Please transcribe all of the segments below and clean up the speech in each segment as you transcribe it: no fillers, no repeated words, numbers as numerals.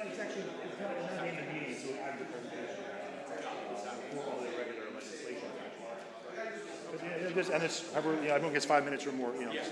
It's actually it's not the end of the meeting, so I have the presentation for all the regular legislation. But, yeah, and it's everyone gets 5 minutes or more. So, yeah.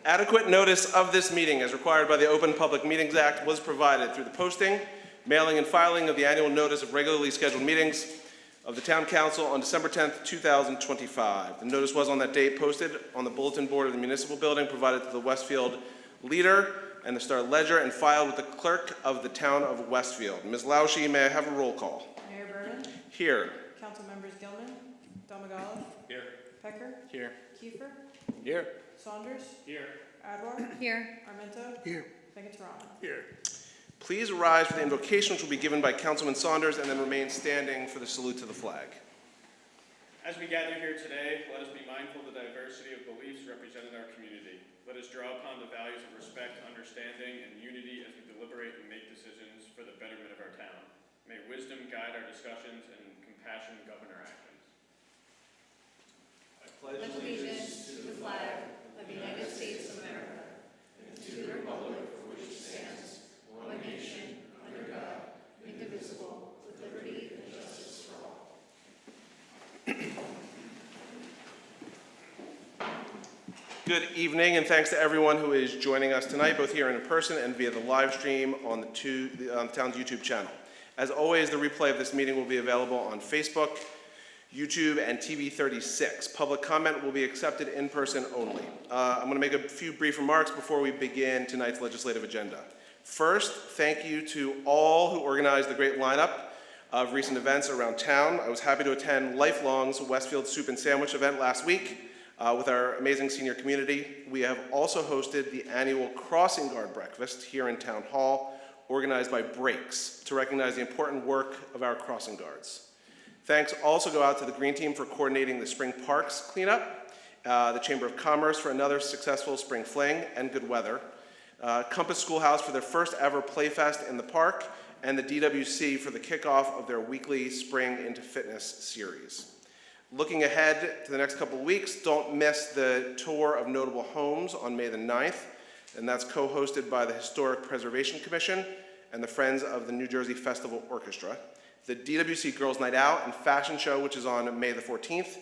Adequate notice of this meeting, as required by the Open Public Meetings Act, was provided through the posting, mailing, and filing of the annual notice of regularly scheduled meetings of the Town Council on December 10th, 2025. The notice was on that date posted on the bulletin board of the municipal building, provided to the Westfield Leader and the Star Ledger, and filed with the clerk of the town of Westfield. Ms. Laushi, may I have a roll call? Mayor Burton. Here. Council members Gilman, Domagala. Here. Pecker. Here. Kiefer. Here. Saunders. Here. Adwar. Here. Armento. Here. Vegatrano. Here. Please rise for the invocation, which will be given by Councilman Saunders, and then remain standing for the salute to the flag. As we gather here today, let us be mindful of the diversity of beliefs represented in our community. Let us draw upon the values of respect, understanding, and unity as we deliberate and make decisions for the betterment of our town. May wisdom guide our discussions and compassion govern our actions. I pledge allegiance to the flag of the United States of America and to the republic for which it stands, one nation, under God, indivisible, with liberty and justice for all. Good evening, and thanks to everyone who is joining us tonight, both here in person and via the live stream on the town's YouTube channel. As always, the replay of this meeting will be available on Facebook, YouTube, and TV 36. Public comment will be accepted in person only. I'm going to make a few brief remarks before we begin tonight's legislative agenda. First, thank you to all who organized the great lineup of recent events around town. I was happy to attend Lifelong's Westfield Soup and Sandwich event last week with our amazing senior community. We have also hosted the annual Crossing Guard Breakfast here in Town Hall, organized by Breaks, to recognize the important work of our crossing guards. Thanks also go out to the Green Team for coordinating the Spring Parks cleanup, the Chamber of Commerce for another successful spring fling and good weather, Compass Schoolhouse for their first ever Playfest in the park, and the DWC for the kickoff of their weekly Spring into Fitness series. Looking ahead to the next couple of weeks, don't miss the tour of notable homes on May the 9th, and that's co-hosted by the Historic Preservation Commission and the Friends of the New Jersey Festival Orchestra. The DWC Girls Night Out and Fashion Show, which is on May the 14th.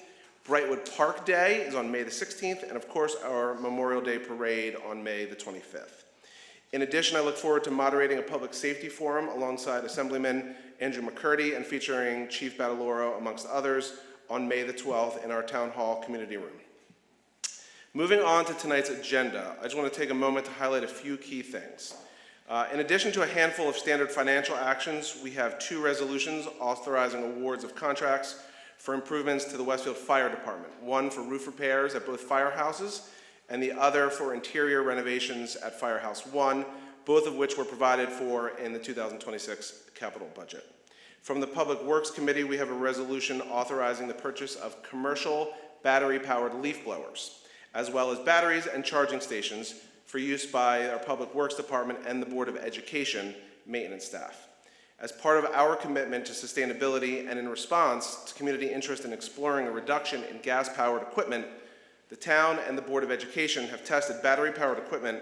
Brightwood Park Day is on May the 16th, and of course our Memorial Day Parade on May the 25th. In addition, I look forward to moderating a public safety forum alongside Assemblyman Andrew McCurdy and featuring Chief Badaloro, amongst others, on May the 12th in our Town Hall Community Room. Moving on to tonight's agenda, I just want to take a moment to highlight a few key things. In addition to a handful of standard financial actions, we have 2 resolutions authorizing awards of contracts for improvements to the Westfield Fire Department, one for roof repairs at both firehouses and the other for interior renovations at Firehouse 1, both of which were provided for in the 2026 capital budget. From the Public Works Committee, we have a resolution authorizing the purchase of commercial battery-powered leaf blowers, as well as batteries and charging stations for use by our Public Works Department and the Board of Education maintenance staff. As part of our commitment to sustainability and in response to community interest in exploring a reduction in gas-powered equipment, the town and the Board of Education have tested battery-powered equipment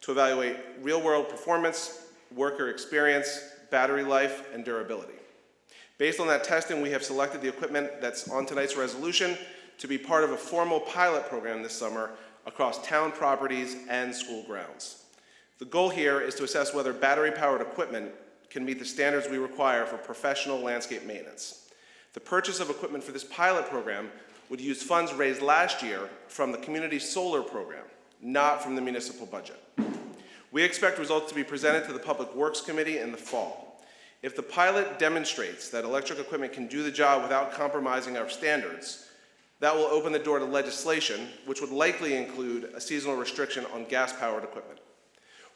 to evaluate real-world performance, worker experience, battery life, and durability. Based on that testing, we have selected the equipment that's on tonight's resolution to be part of a formal pilot program this summer across town properties and school grounds. The goal here is to assess whether battery-powered equipment can meet the standards we require for professional landscape maintenance. The purchase of equipment for this pilot program would use funds raised last year from the Community Solar Program, not from the municipal budget. We expect results to be presented to the Public Works Committee in the fall. If the pilot demonstrates that electric equipment can do the job without compromising our standards, that will open the door to legislation, which would likely include a seasonal restriction on gas-powered equipment.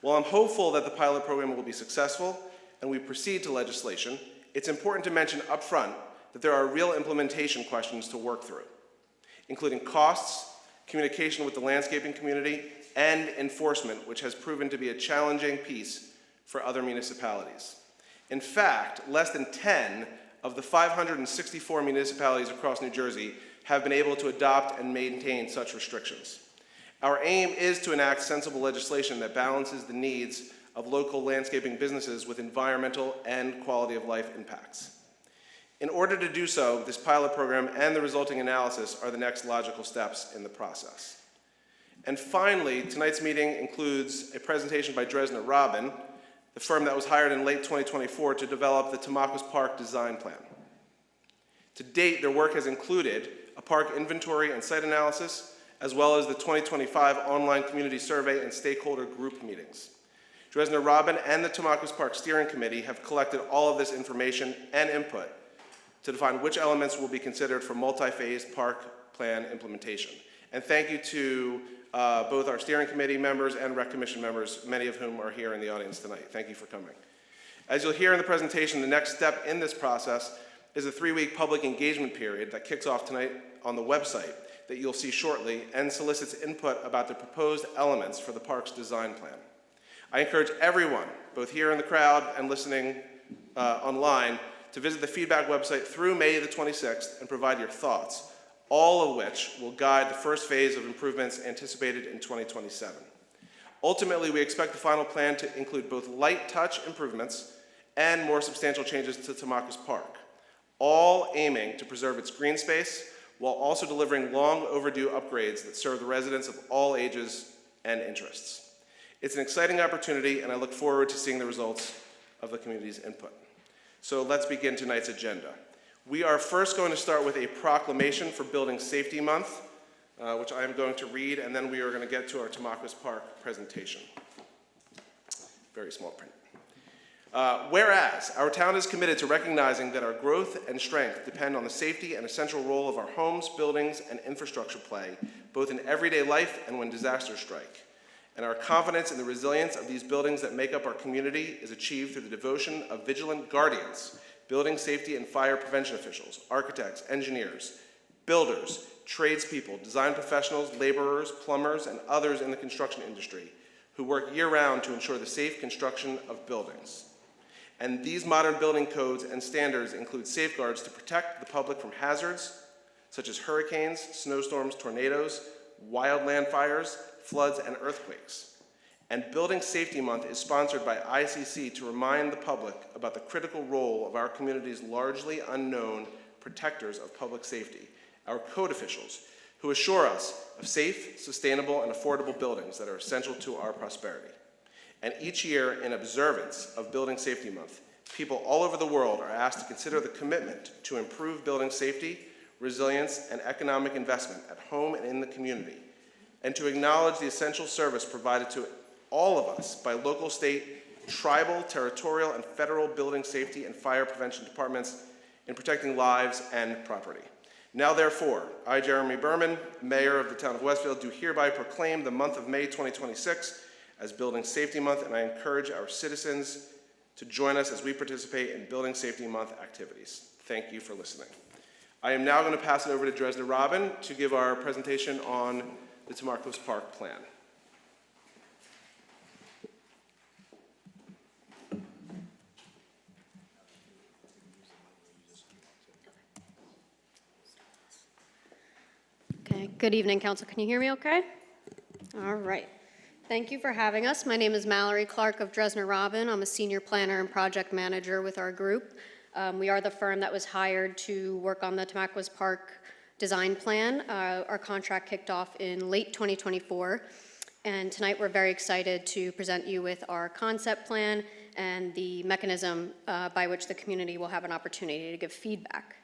While I'm hopeful that the pilot program will be successful and we proceed to legislation, it's important to mention up front that there are real implementation questions to work through, including costs, communication with the landscaping community, and enforcement, which has proven to be a challenging piece for other municipalities. In fact, less than 10 of the 564 municipalities across New Jersey have been able to adopt and maintain such restrictions. Our aim is to enact sensible legislation that balances the needs of local landscaping businesses with environmental and quality of life impacts. In order to do so, this pilot program and the resulting analysis are the next logical steps in the process. And finally, tonight's meeting includes a presentation by Dresner Robin, the firm that was hired in late 2024 to develop the Tamacus Park design plan. To date, their work has included a park inventory and site analysis, as well as the 2025 online community survey and stakeholder group meetings. Dresner Robin and the Tamacus Park Steering Committee have collected all of this information and input to define which elements will be considered for multi-phased park plan implementation. And thank you to both our steering committee members and rec commission members, many of whom are here in the audience tonight. Thank you for coming. As you'll hear in the presentation, the next step in this process is a 3-week public engagement period that kicks off tonight on the website that you'll see shortly and solicits input about the proposed elements for the park's design plan. I encourage everyone, both here in the crowd and listening online, to visit the feedback website through May the 26th and provide your thoughts, all of which will guide the first phase of improvements anticipated in 2027. Ultimately, we expect the final plan to include both light touch improvements and more substantial changes to Tamacus Park, all aiming to preserve its green space while also delivering long overdue upgrades that serve the residents of all ages and interests. It's an exciting opportunity, and I look forward to seeing the results of the community's input. So let's begin tonight's agenda. We are first going to start with a proclamation for Building Safety Month, which I am going to read, and then we are going to get to our Tamacus Park presentation. Very small print. Whereas our town is committed to recognizing that our growth and strength depend on the safety and essential role of our homes, buildings, and infrastructure play, both in everyday life and when disasters strike. And our confidence in the resilience of these buildings that make up our community is achieved through the devotion of vigilant guardians, building safety and fire prevention officials, architects, engineers, builders, tradespeople, design professionals, laborers, plumbers, and others in the construction industry who work year-round to ensure the safe construction of buildings. And these modern building codes and standards include safeguards to protect the public from hazards, such as hurricanes, snowstorms, tornadoes, wildland fires, floods, and earthquakes. And Building Safety Month is sponsored by ICC to remind the public about the critical role of our community's largely unknown protectors of public safety, our code officials, who assure us of safe, sustainable, and affordable buildings that are essential to our prosperity. And each year, in observance of Building Safety Month, people all over the world are asked to consider the commitment to improve building safety, resilience, and economic investment at home and in the community, and to acknowledge the essential service provided to all of us by local, state, tribal, territorial, and federal building safety and fire prevention departments in protecting lives and property. Now therefore, I, Jeremy Berman, Mayor of the Town of Westfield, do hereby proclaim the month of May 2026 as Building Safety Month, and I encourage our citizens to join us as we participate in Building Safety Month activities. Thank you for listening. I am now going to pass it over to Dresner Robin to give our presentation on the Tamarcos Park plan. Okay, good evening, Council. Can you hear me okay? All right. Thank you for having us. My name is Mallory Clark of Dresner Robin. I'm a senior planner and project manager with our group. We are the firm that was hired to work on the Tamarcos Park design plan. Our contract kicked off in late 2024, and tonight we're very excited to present you with our concept plan and the mechanism by which the community will have an opportunity to give feedback.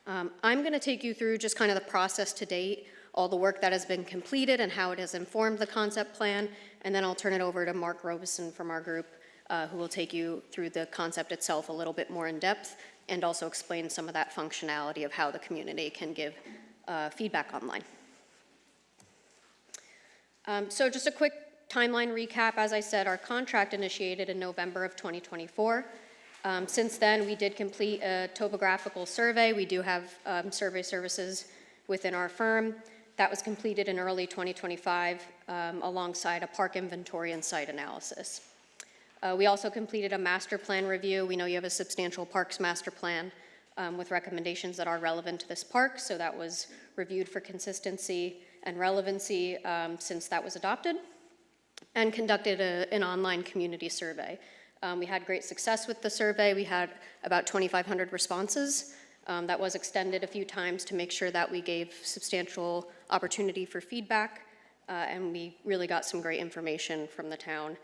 I'm going to take you through just kind of the process to date, all the work that has been completed and how it has informed the concept plan, and then I'll turn it over to Mark Robeson from our group, who will take you through the concept itself a little bit more in depth and also explain some of that functionality of how the community can give feedback online. So just a quick timeline recap. As I said, our contract initiated in November of 2024. Since then, we did complete a topographical survey. We do have survey services within our firm. That was completed in early 2025 alongside a park inventory and site analysis. We also completed a master plan review. We know you have a substantial parks master plan with recommendations that are relevant to this park, so that was reviewed for consistency and relevancy since that was adopted, and conducted an online community survey. We had great success with the survey. We had about 2,500 responses. That was extended a few times to make sure that we gave substantial opportunity for feedback, and we really got some great information from the town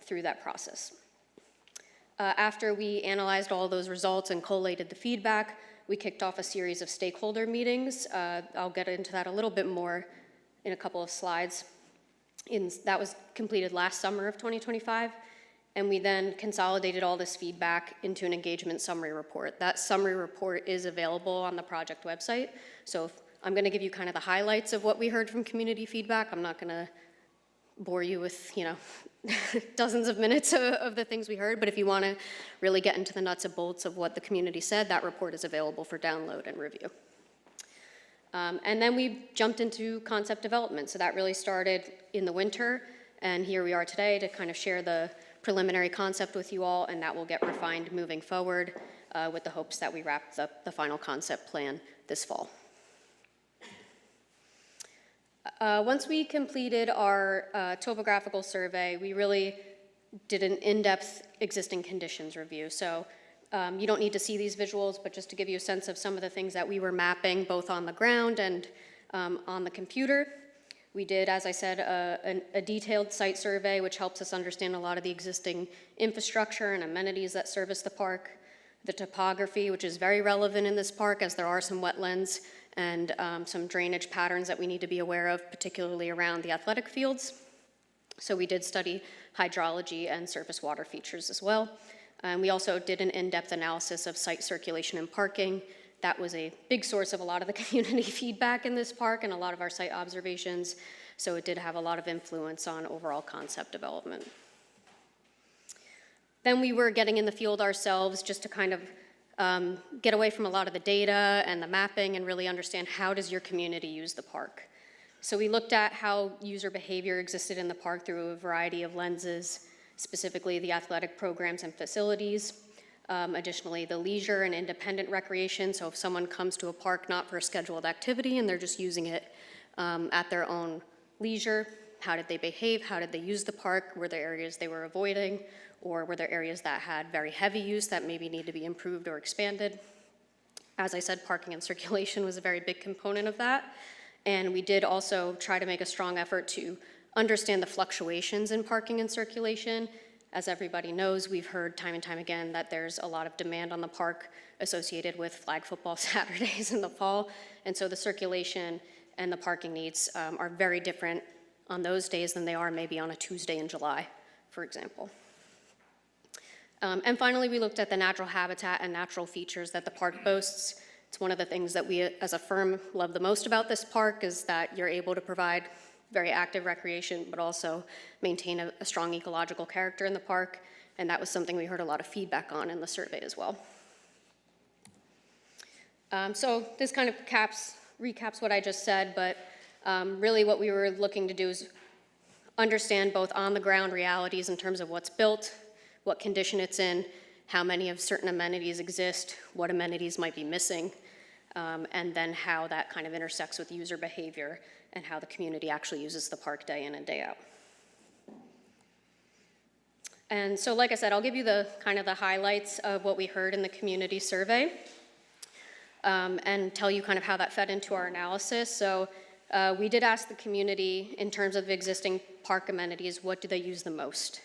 through that process. After we analyzed all those results and collated the feedback, we kicked off a series of stakeholder meetings. I'll get into that a little bit more in a couple of slides. That was completed last summer of 2025. And we then consolidated all this feedback into an engagement summary report. That summary report is available on the project website. So I'm going to give you kind of the highlights of what we heard from community feedback. I'm not going to bore you with, dozens of minutes of the things we heard, but if you want to really get into the nuts and bolts of what the community said, that report is available for download and review. And then we jumped into concept development. So that really started in the winter, and here we are today to kind of share the preliminary concept with you all, and that will get refined moving forward with the hopes that we wrap up the final concept plan this fall. Once we completed our topographical survey, we really did an in-depth existing conditions review. So you don't need to see these visuals, but just to give you a sense of some of the things that we were mapping both on the ground and on the computer. We did, as I said, a detailed site survey, which helps us understand a lot of the existing infrastructure and amenities that service the park. The topography, which is very relevant in this park, as there are some wetlands and some drainage patterns that we need to be aware of, particularly around the athletic fields. So we did study hydrology and surface water features as well. We also did an in-depth analysis of site circulation and parking. That was a big source of a lot of the community feedback in this park and a lot of our site observations, so it did have a lot of influence on overall concept development. Then we were getting in the field ourselves just to kind of get away from a lot of the data and the mapping and really understand how does your community use the park. So we looked at how user behavior existed in the park through a variety of lenses, specifically the athletic programs and facilities. Additionally, the leisure and independent recreation, so if someone comes to a park not for a scheduled activity and they're just using it at their own leisure, how did they behave? How did they use the park? Were there areas they were avoiding? Or were there areas that had very heavy use that maybe need to be improved or expanded? As I said, parking and circulation was a very big component of that. And we did also try to make a strong effort to understand the fluctuations in parking and circulation. As everybody knows, we've heard time and time again that there's a lot of demand on the park associated with flag football Saturdays in the fall. And so the circulation and the parking needs are very different on those days than they are maybe on a Tuesday in July, for example. And finally, we looked at the natural habitat and natural features that the park boasts. It's one of the things that we as a firm love the most about this park is that you're able to provide very active recreation, but also maintain a strong ecological character in the park. And that was something we heard a lot of feedback on in the survey as well. So this kind of recaps what I just said, but really what we were looking to do is understand both on-the-ground realities in terms of what's built, what condition it's in, how many of certain amenities exist, what amenities might be missing, and then how that kind of intersects with user behavior and how the community actually uses the park day in and day out. And so, like I said, I'll give you the kind of the highlights of what we heard in the community survey and tell you kind of how that fed into our analysis. So we did ask the community in terms of existing park amenities, what do they use the most?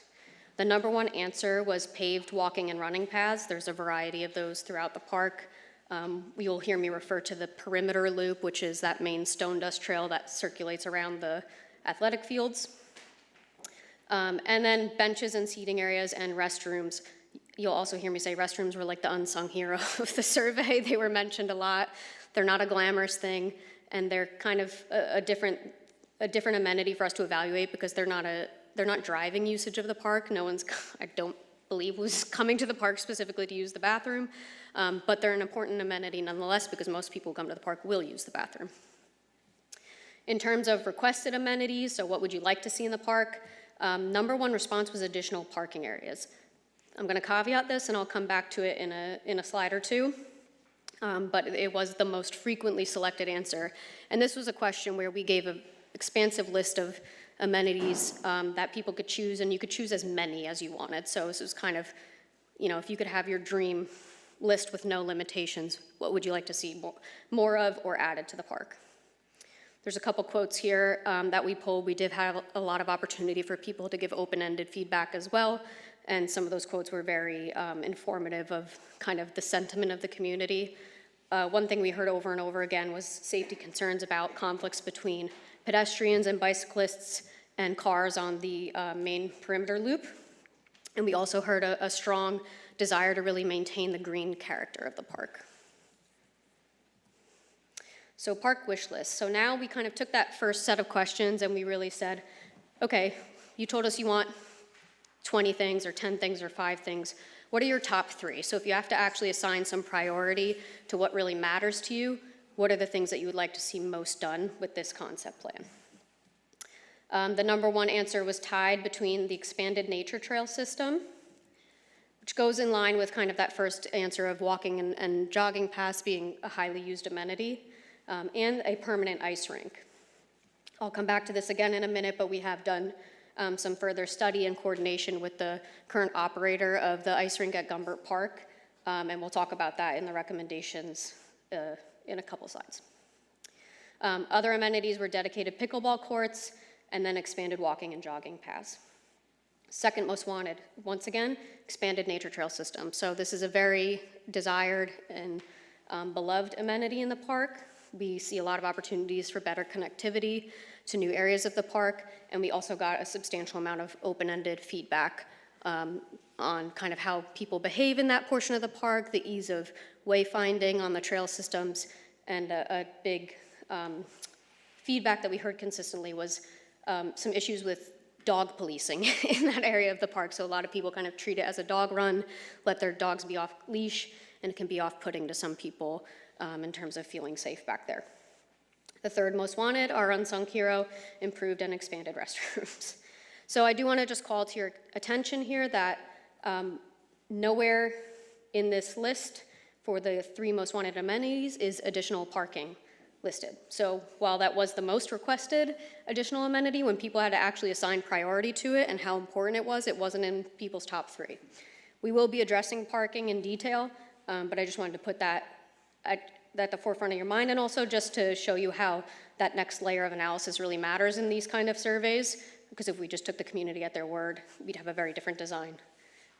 The number one answer was paved walking and running paths. There's a variety of those throughout the park. You'll hear me refer to the perimeter loop, which is that main stone dust trail that circulates around the athletic fields. And then benches and seating areas and restrooms. You'll also hear me say restrooms were like the unsung hero of the survey. They were mentioned a lot. They're not a glamorous thing, and they're kind of a different amenity for us to evaluate because they're not driving usage of the park. No one's, I don't believe, was coming to the park specifically to use the bathroom, but they're an important amenity nonetheless because most people who come to the park will use the bathroom. In terms of requested amenities, so what would you like to see in the park? Number one response was additional parking areas. I'm going to caveat this, and I'll come back to it in a slide or two, but it was the most frequently selected answer. And this was a question where we gave an expansive list of amenities that people could choose, and you could choose as many as you wanted. So this was kind of, if you could have your dream list with no limitations, what would you like to see more of or added to the park? There's a couple quotes here that we pulled. We did have a lot of opportunity for people to give open-ended feedback as well, and some of those quotes were very informative of kind of the sentiment of the community. One thing we heard over and over again was safety concerns about conflicts between pedestrians and bicyclists and cars on the main perimeter loop. And we also heard a strong desire to really maintain the green character of the park. So park wish list. So now we kind of took that first set of questions and we really said, okay, you told us you want 20 things or 10 things or 5 things. What are your top 3? So if you have to actually assign some priority to what really matters to you, what are the things that you would like to see most done with this concept plan? The number one answer was tied between the expanded nature trail system, which goes in line with kind of that first answer of walking and jogging paths being a highly used amenity, and a permanent ice rink. I'll come back to this again in a minute, but we have done some further study and coordination with the current operator of the ice rink at Gumbert Park, and we'll talk about that in the recommendations in a couple slides. Other amenities were dedicated pickleball courts and then expanded walking and jogging paths. Second most wanted, once again, expanded nature trail system. So this is a very desired and beloved amenity in the park. We see a lot of opportunities for better connectivity to new areas of the park, and we also got a substantial amount of open-ended feedback on kind of how people behave in that portion of the park, the ease of wayfinding on the trail systems, and a big feedback that we heard consistently was some issues with dog policing in that area of the park. So a lot of people kind of treat it as a dog run, let their dogs be off leash, and it can be off-putting to some people in terms of feeling safe back there. The third most wanted, our unsung hero, improved and expanded restrooms. So I do want to just call to your attention here that nowhere in this list for the 3 most wanted amenities is additional parking listed. So while that was the most requested additional amenity, when people had to actually assign priority to it and how important it wasn't in people's top 3. We will be addressing parking in detail, but I just wanted to put that at the forefront of your mind, and also just to show you how that next layer of analysis really matters in these kind of surveys, because if we just took the community at their word, we'd have a very different design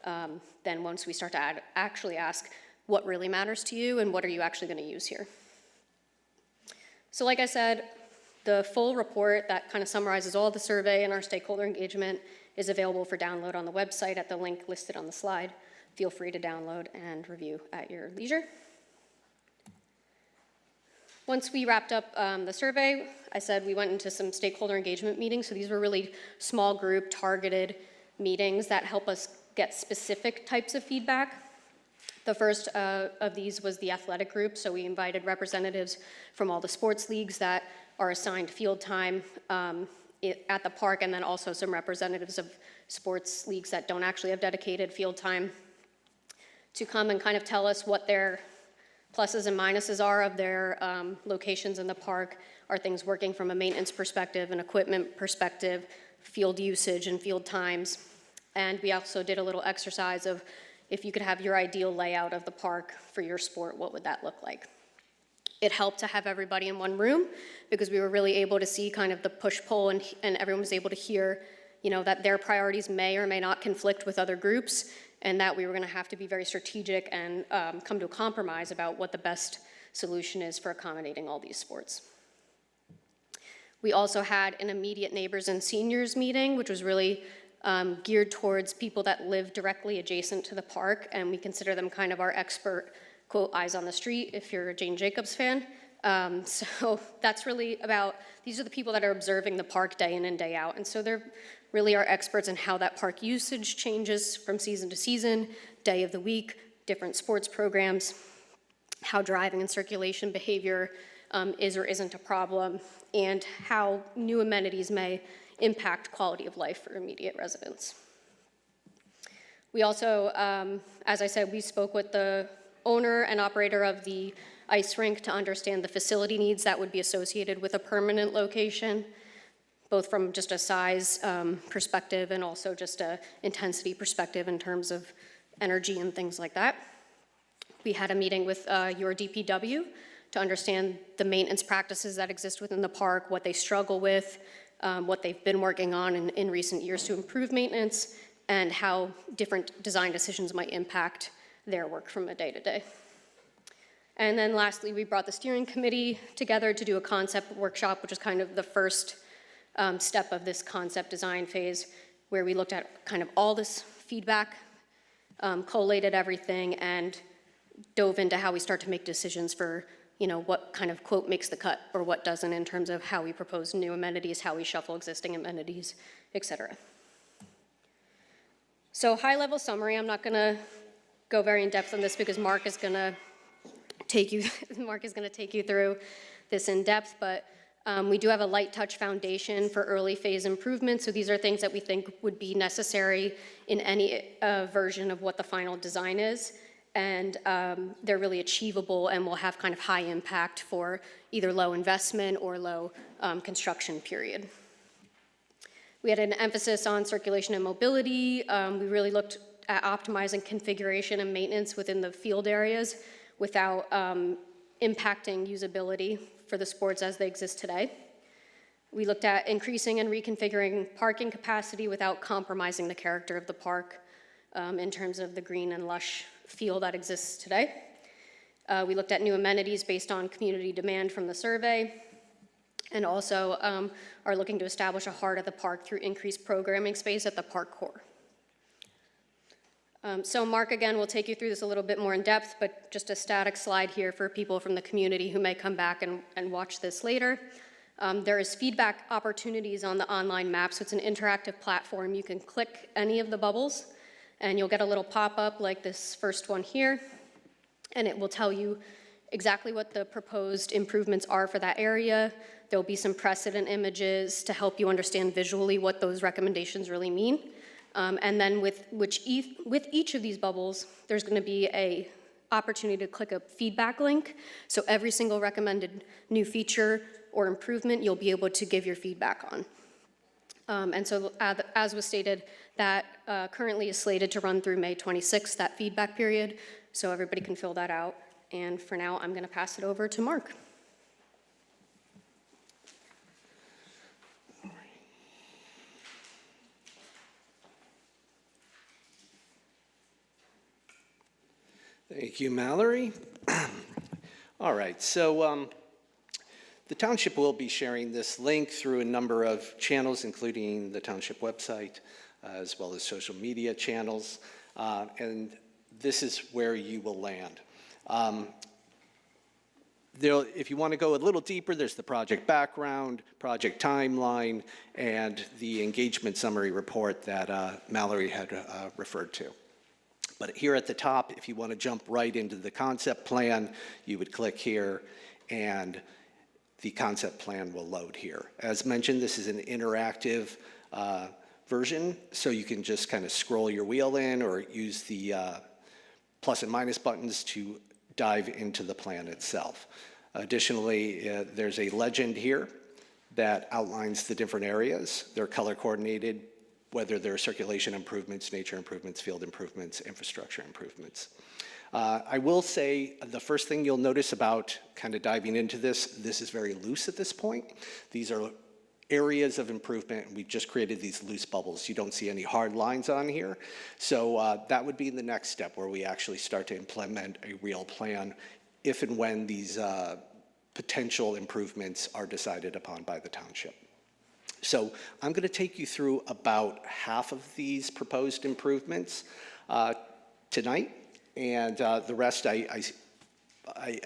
than once we start to actually ask what really matters to you and what are you actually going to use here. So like I said, the full report that kind of summarizes all the survey and our stakeholder engagement is available for download on the website at the link listed on the slide. Feel free to download and review at your leisure. Once we wrapped up the survey, I said we went into some stakeholder engagement meetings. So these were really small group targeted meetings that help us get specific types of feedback. The first of these was the athletic group. So we invited representatives from all the sports leagues that are assigned field time at the park, and then also some representatives of sports leagues that don't actually have dedicated field time to come and kind of tell us what their pluses and minuses are of their locations in the park. Are things working from a maintenance perspective, an equipment perspective, field usage and field times? And we also did a little exercise of if you could have your ideal layout of the park for your sport, what would that look like? It helped to have everybody in one room because we were really able to see kind of the push-pull and everyone was able to hear, you know, that their priorities may or may not conflict with other groups, and that we were going to have to be very strategic and come to a compromise about what the best solution is for accommodating all these sports. We also had an immediate neighbors and seniors meeting, which was really geared towards people that live directly adjacent to the park, and we consider them kind of our expert, quote, eyes on the street, if you're a Jane Jacobs fan. So that's really about, these are the people that are observing the park day in and day out, and so they're really our experts in how that park usage changes from season to season, day of the week, different sports programs, how driving and circulation behavior is or isn't a problem, and how new amenities may impact quality of life for immediate residents. We also, as I said, we spoke with the owner and operator of the ice rink to understand the facility needs that would be associated with a permanent location, both from just a size perspective and also just a intensity perspective in terms of energy and things like that. We had a meeting with your DPW to understand the maintenance practices that exist within the park, what they struggle with, what they've been working on in recent years to improve maintenance, and how different design decisions might impact their work from a day-to-day. And then lastly, we brought the steering committee together to do a concept workshop, which is kind of the first step of this concept design phase, where we looked at kind of all this feedback, collated everything, and dove into how we start to make decisions for, you know, what kind of quote makes the cut or what doesn't in terms of how we propose new amenities, how we shuffle existing amenities, et cetera. So high-level summary, I'm not gonna go very in depth on this because Mark is gonna take you through this in depth, but we do have a light touch foundation for early phase improvements. So these are things that we think would be necessary in any version of what the final design is. And they're really achievable and will have kind of high impact for either low investment or low construction period. We had an emphasis on circulation and mobility. We really looked at optimizing configuration and maintenance within the field areas without impacting usability for the sports as they exist today. We looked at increasing and reconfiguring parking capacity without compromising the character of the park in terms of the green and lush feel that exists today. We looked at new amenities based on community demand from the survey, and also are looking to establish a heart of the park through increased programming space at the park core. So Mark, again, will take you through this a little bit more in depth, but just a static slide here for people from the community who may come back and watch this later. There is feedback opportunities on the online map, so it's an interactive platform. You can click any of the bubbles, and you'll get a little pop-up like this first one here, and it will tell you exactly what the proposed improvements are for that area. There'll be some precedent images to help you understand visually what those recommendations really mean. And then with each of these bubbles, there's going to be a opportunity to click a feedback link. So every single recommended new feature or improvement, you'll be able to give your feedback on. And so as was stated, that currently is slated to run through May 26th, that feedback period, so everybody can fill that out. And for now, I'm going to pass it over to Mark. Thank you, Mallory. All right, so the township will be sharing this link through a number of channels, including the township website, as well as social media channels, and this is where you will land. If you want to go a little deeper, there's the project background, project timeline, and the engagement summary report that Mallory had referred to. But here at the top, if you want to jump right into the concept plan, you would click here, and the concept plan will load here. As mentioned, this is an interactive version, so you can just kind of scroll your wheel in or use the plus and minus buttons to dive into the plan itself. Additionally, there's a legend here that outlines the different areas. They're color coordinated, whether they're circulation improvements, nature improvements, field improvements, infrastructure improvements. I will say the first thing you'll notice about kind of diving into this is very loose at this point. These are areas of improvement, and we've just created these loose bubbles. You don't see any hard lines on here. So that would be the next step where we actually start to implement a real plan if and when these potential improvements are decided upon by the township. So I'm going to take you through about half of these proposed improvements tonight, and the rest I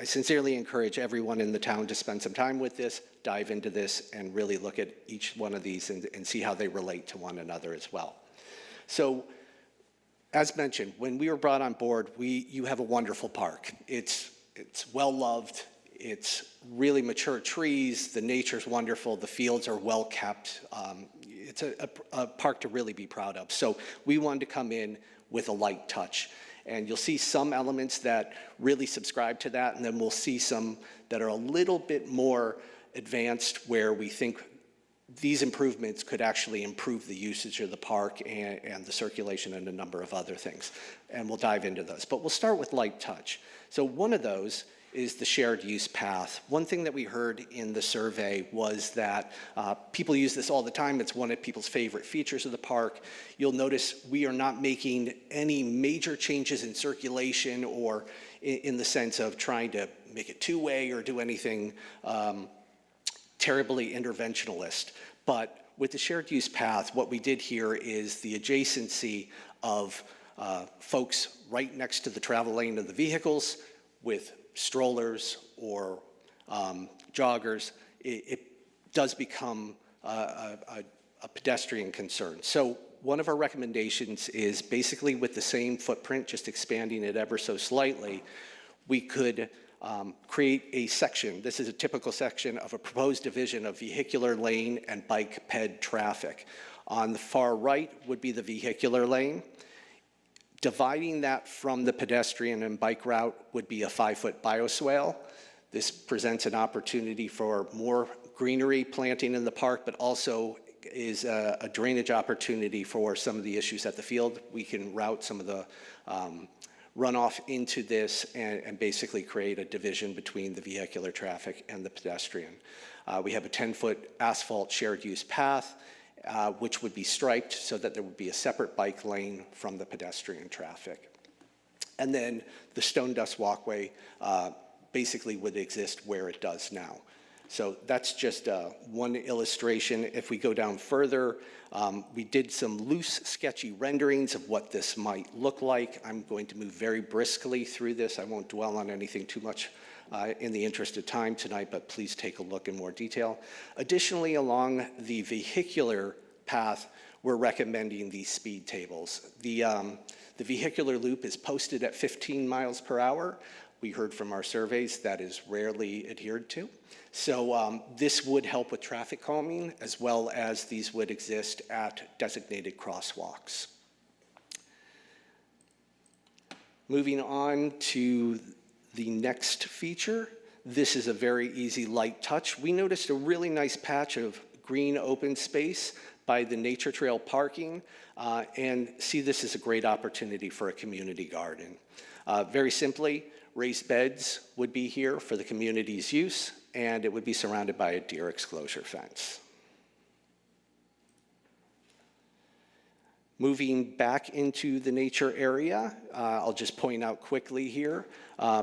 sincerely encourage everyone in the town to spend some time with this, dive into this, and really look at each one of these and see how they relate to one another as well. So as mentioned, when we were brought on board, you have a wonderful park. It's well-loved. It's really mature trees, the nature's wonderful, the fields are well kept. It's a park to really be proud of. So we wanted to come in with a light touch. And you'll see some elements that really subscribe to that, and then we'll see some that are a little bit more advanced where we think these improvements could actually improve the usage of the park and the circulation and a number of other things. And we'll dive into those. But we'll start with light touch. So one of those is the shared use path. One thing that we heard in the survey was that people use this all the time. It's one of people's favorite features of the park. You'll notice we are not making any major changes in circulation or in the sense of trying to make it two-way or do anything terribly interventionalist. But with the shared use path, what we did here is the adjacency of folks right next to the travel lane of the vehicles with strollers or joggers. It does become a pedestrian concern. So one of our recommendations is basically with the same footprint, just expanding it ever so slightly, we could create a section. This is a typical section of a proposed division of vehicular lane and bike ped traffic. On the far right would be the vehicular lane. Dividing that from the pedestrian and bike route would be a 5-foot bioswale. This presents an opportunity for more greenery planting in the park, but also is a drainage opportunity for some of the issues at the field. We can route some of the runoff into this and basically create a division between the vehicular traffic and the pedestrian. We have a 10-foot asphalt shared use path, which would be striped so that there would be a separate bike lane from the pedestrian traffic. And then the stone dust walkway basically would exist where it does now. So that's just one illustration. If we go down further, we did some loose, sketchy renderings of what this might look like. I'm going to move very briskly through this. I won't dwell on anything too much in the interest of time tonight, but please take a look in more detail. Additionally, along the vehicular path, we're recommending these speed tables. The vehicular loop is posted at 15 miles per hour. We heard from our surveys that is rarely adhered to. So this would help with traffic calming, as well as these would exist at designated crosswalks. Moving on to the next feature. This is a very easy light touch. We noticed a really nice patch of green open space by the nature trail parking and see this as a great opportunity for a community garden. Very simply, raised beds would be here for the community's use, and it would be surrounded by a deer exclosure fence. Moving back into the nature area, I'll just point out quickly here,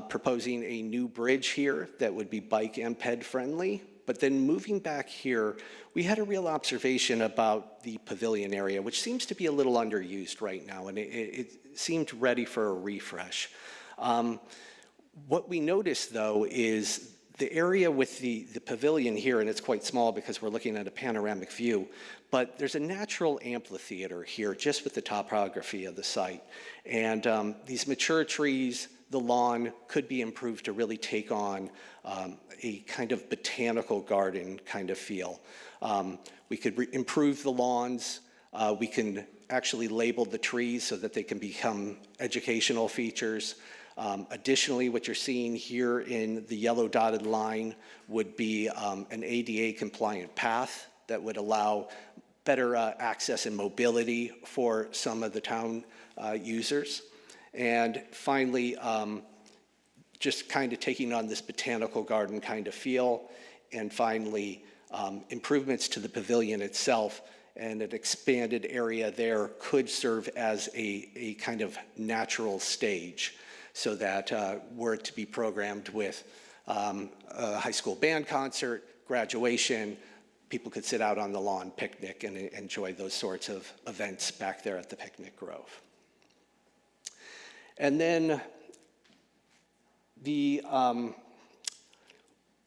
proposing a new bridge here that would be bike and ped friendly. But then moving back here, we had a real observation about the pavilion area, which seems to be a little underused right now, and it seemed ready for a refresh. What we noticed, though, is the area with the pavilion here, and it's quite small because we're looking at a panoramic view, but there's a natural amphitheater here just with the topography of the site. And these mature trees, the lawn could be improved to really take on a kind of botanical garden kind of feel. We could improve the lawns. We can actually label the trees so that they can become educational features. Additionally, what you're seeing here in the yellow dotted line would be an ADA compliant path that would allow better access and mobility for some of the town users. And finally, just kind of taking on this botanical garden kind of feel. And finally, improvements to the pavilion itself, and an expanded area there could serve as a kind of natural stage, so that were it to be programmed with a high school band concert, graduation, people could sit out on the lawn, picnic, and enjoy those sorts of events back there at the picnic grove. And then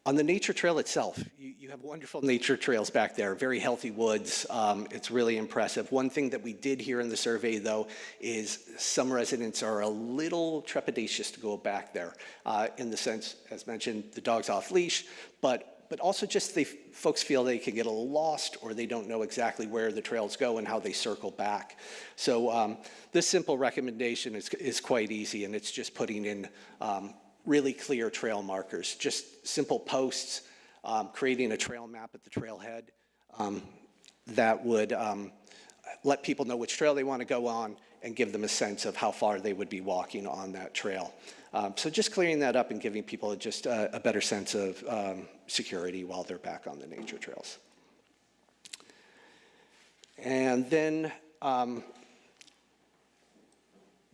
on the nature trail itself, you have wonderful nature trails back there, very healthy woods. It's really impressive. One thing that we did hear in the survey, though, is some residents are a little trepidatious to go back there in the sense, as mentioned, the dog's off leash, but also just folks feel they can get a little lost or they don't know exactly where the trails go and how they circle back. So this simple recommendation is quite easy, and it's just putting in really clear trail markers, just simple posts, creating a trail map at the trailhead that would let people know which trail they want to go on and give them a sense of how far they would be walking on that trail. So just clearing that up and giving people just a better sense of security while they're back on the nature trails. And then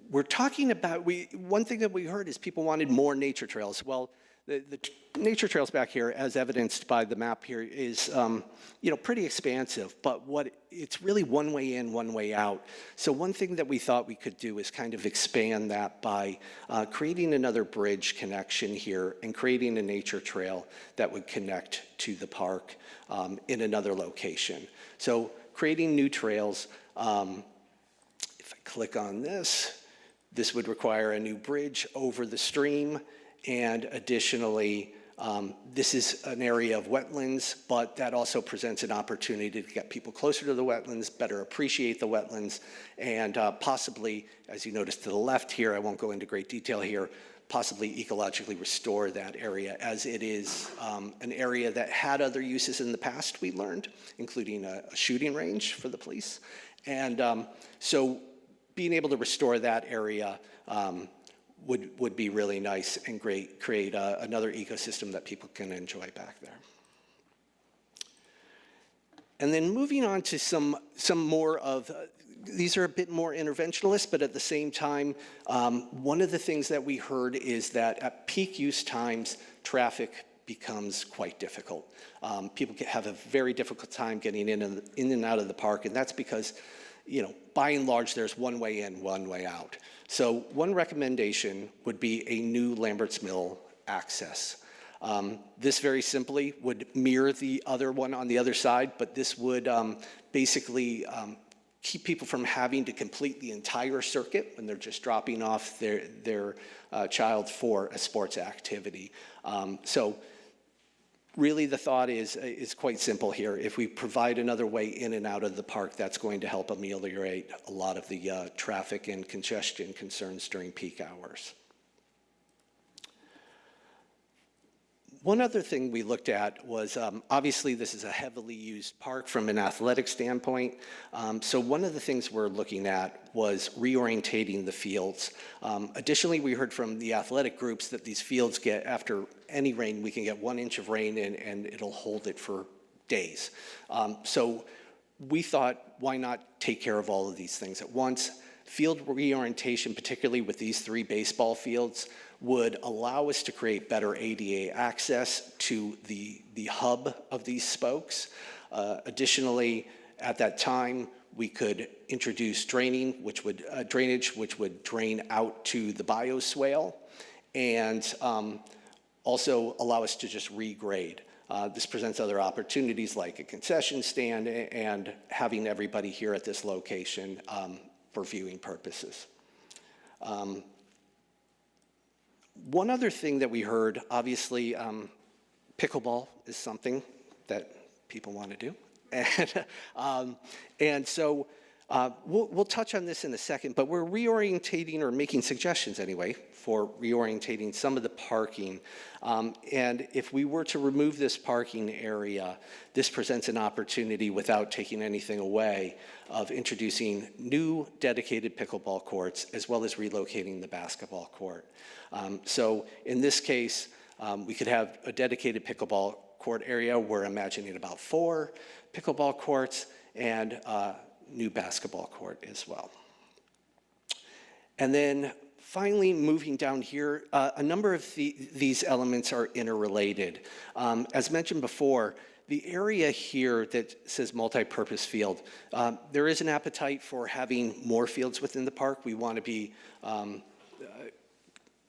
we're talking about, one thing that we heard is people wanted more nature trails. Well, the nature trails back here, as evidenced by the map here, is pretty expansive, but it's really one way in, one way out. So one thing that we thought we could do is kind of expand that by creating another bridge connection here and creating a nature trail that would connect to the park in another location. So creating new trails, if I click on this would require a new bridge over the stream, and additionally, this is an area of wetlands, but that also presents an opportunity to get people closer to the wetlands, better appreciate the wetlands, and possibly, as you notice to the left here, I won't go into great detail here, possibly ecologically restore that area, as it is an area that had other uses in the past, we learned, including a shooting range for the police. And so being able to restore that area would be really nice and great, create another ecosystem that people can enjoy back there. And then moving on to some more of, these are a bit more interventionist, but at the same time, one of the things that we heard is that at peak use times, traffic becomes quite difficult. People have a very difficult time getting in and out of the park, and that's because by and large, there's one way in, one way out. So one recommendation would be a new Lambert's Mill access. This very simply would mirror the other one on the other side, but this would basically keep people from having to complete the entire circuit when they're just dropping off their child for a sports activity. So Really, the thought is quite simple here. If we provide another way in and out of the park, that's going to help ameliorate a lot of the traffic and congestion concerns during peak hours. One other thing we looked at was, obviously this is a heavily used park from an athletic standpoint. So one of the things we're looking at was reorientating the fields. Additionally, we heard from the athletic groups that these fields get, after any rain, we can get 1 inch of rain and it'll hold it for days. So we thought, why not take care of all of these things at once? Field reorientation, particularly with these 3 baseball fields, would allow us to create better ADA access to the hub of these spokes. Additionally, at that time, we could introduce drainage, which would drain out to the bioswale, and also allow us to just regrade. This presents other opportunities like a concession stand and having everybody here at this location for viewing purposes. One other thing that we heard, obviously, pickleball is something that people want to do. And so we'll touch on this in a second, but we're reorientating, or making suggestions anyway, for reorientating some of the parking. And if we were to remove this parking area, this presents an opportunity, without taking anything away, of introducing new dedicated pickleball courts, as well as relocating the basketball court. So in this case, we could have a dedicated pickleball court area. We're imagining about 4 pickleball courts and a new basketball court as well. And then finally, moving down here, a number of these elements are interrelated. As mentioned before, the area here that says multi-purpose field, there is an appetite for having more fields within the park. We want to be,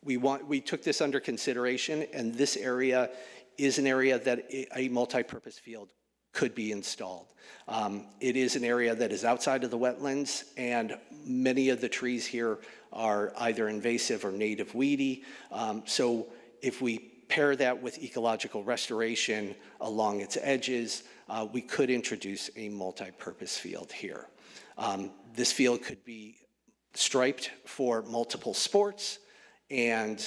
we took this under consideration, and this area is an area that a multi-purpose field could be installed. It is an area that is outside of the wetlands, and many of the trees here are either invasive or native weedy. So if we pair that with ecological restoration along its edges, we could introduce a multi-purpose field here. This field could be striped for multiple sports and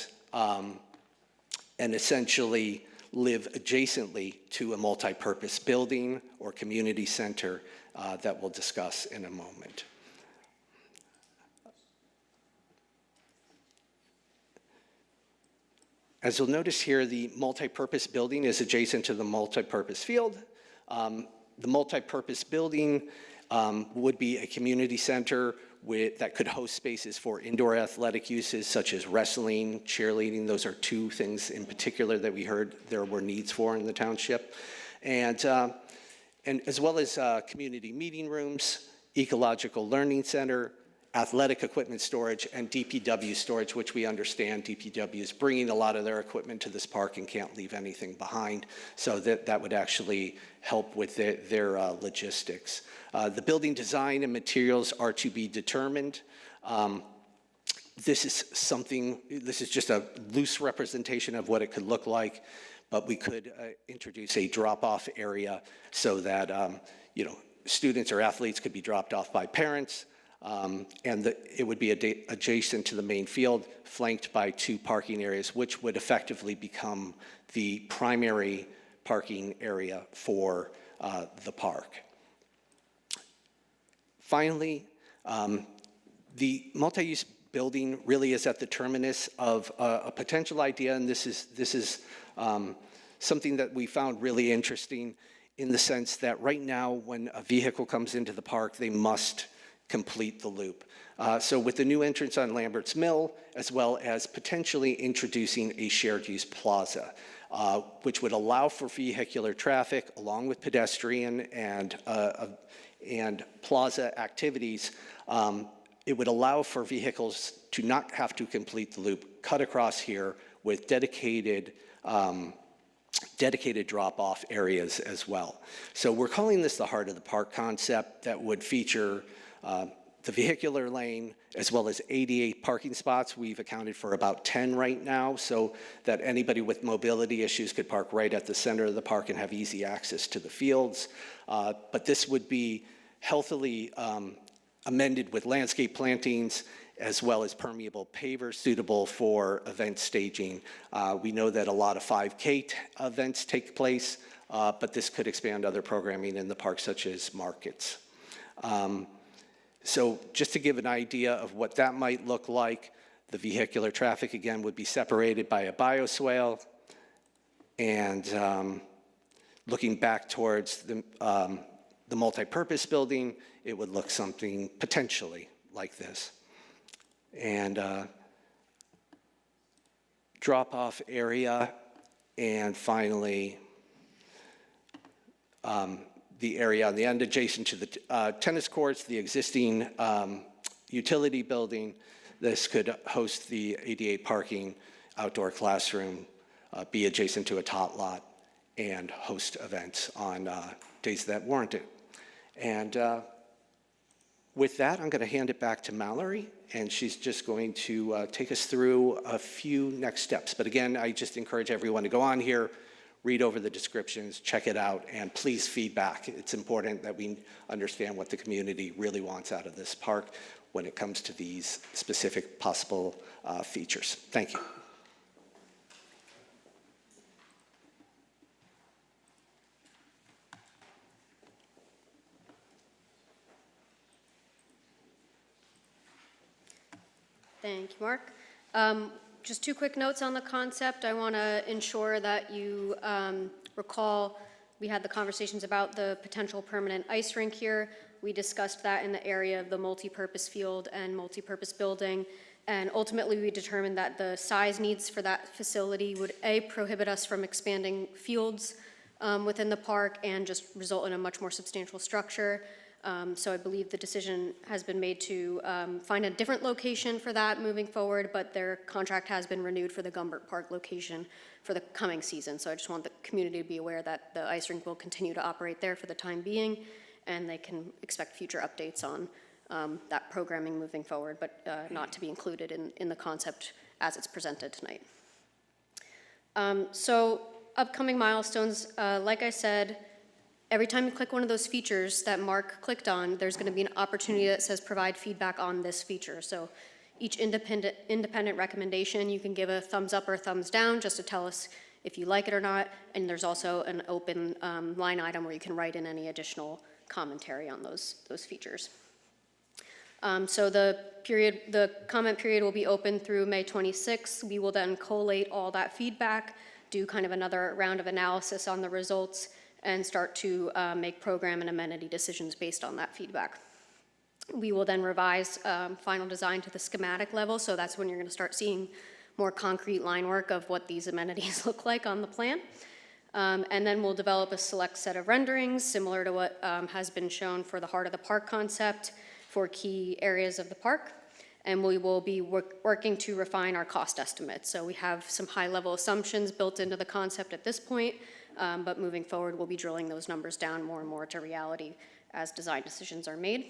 essentially live adjacently to a multi-purpose building or community center that we'll discuss in a moment. As you'll notice here, the multi-purpose building is adjacent to the multi-purpose field. The multi-purpose building would be a community center that could host spaces for indoor athletic uses such as wrestling, cheerleading. Those are 2 things in particular that we heard there were needs for in the township. And as well as community meeting rooms, ecological learning center, athletic equipment storage, and DPW storage, which we understand DPW is bringing a lot of their equipment to this park and can't leave anything behind. So that would actually help with their logistics. The building design and materials are to be determined. This is just a loose representation of what it could look like, but we could introduce a drop-off area so that students or athletes could be dropped off by parents, and it would be adjacent to the main field, flanked by 2 parking areas, which would effectively become the primary parking area for the park. Finally, the multi-use building really is at the terminus of a potential idea, and this is something that we found really interesting, in the sense that right now when a vehicle comes into the park, they must complete the loop. So with the new entrance on Lambert's Mill, as well as potentially introducing a shared use plaza, which would allow for vehicular traffic along with pedestrian and plaza activities, it would allow for vehicles to not have to complete the loop, cut across here with dedicated drop-off areas as well. So we're calling this the heart of the park concept that would feature The vehicular lane, as well as 88 parking spots, we've accounted for about 10 right now, so that anybody with mobility issues could park right at the center of the park and have easy access to the fields. But this would be healthily amended with landscape plantings as well as permeable pavers suitable for event staging. We know that a lot of 5K events take place, but this could expand other programming in the park, such as markets. So just to give an idea of what that might look like, the vehicular traffic, again, would be separated by a bioswale. And looking back towards the multipurpose building, it would look something potentially like this. And drop-off area, and finally, the area on the end adjacent to the tennis courts, the existing utility building. This could host the 88 parking outdoor classroom, be adjacent to a tot lot, and host events on days that warrant it. And with that, I'm going to hand it back to Mallory, and she's just going to take us through a few next steps. But again, I just encourage everyone to go on here, read over the descriptions, check it out, and please feedback. It's important that we understand what the community really wants out of this park when it comes to these specific possible features. Thank you. Thank you, Mark. Just two quick notes on the concept. I want to ensure that you recall we had the conversations about the potential permanent ice rink here. We discussed that in the area of the multi-purpose field and multi-purpose building. And ultimately, we determined that the size needs for that facility would, A, prohibit us from expanding fields within the park and just result in a much more substantial structure. So I believe the decision has been made to find a different location for that moving forward, but their contract has been renewed for the Gumbert Park location for the coming season. So I just want the community to be aware that the ice rink will continue to operate there for the time being, and they can expect future updates on that programming moving forward, but not to be included in the concept as it's presented tonight. So upcoming milestones, like I said, every time you click one of those features that Mark clicked on, there's going to be an opportunity that says provide feedback on this feature. So each independent recommendation, you can give a thumbs up or a thumbs down just to tell us if you like it or not. And there's also an open line item where you can write in any additional commentary on those features. So the comment period will be open through May 26th. We will then collate all that feedback, do kind of another round of analysis on the results, and start to make program and amenity decisions based on that feedback. We will then revise final design to the schematic level, so that's when you're going to start seeing more concrete line work of what these amenities look like on the plan. And then we'll develop a select set of renderings similar to what has been shown for the heart of the park concept for key areas of the park. And we will be working to refine our cost estimates. So we have some high-level assumptions built into the concept at this point, but moving forward, we'll be drilling those numbers down more and more to reality as design decisions are made.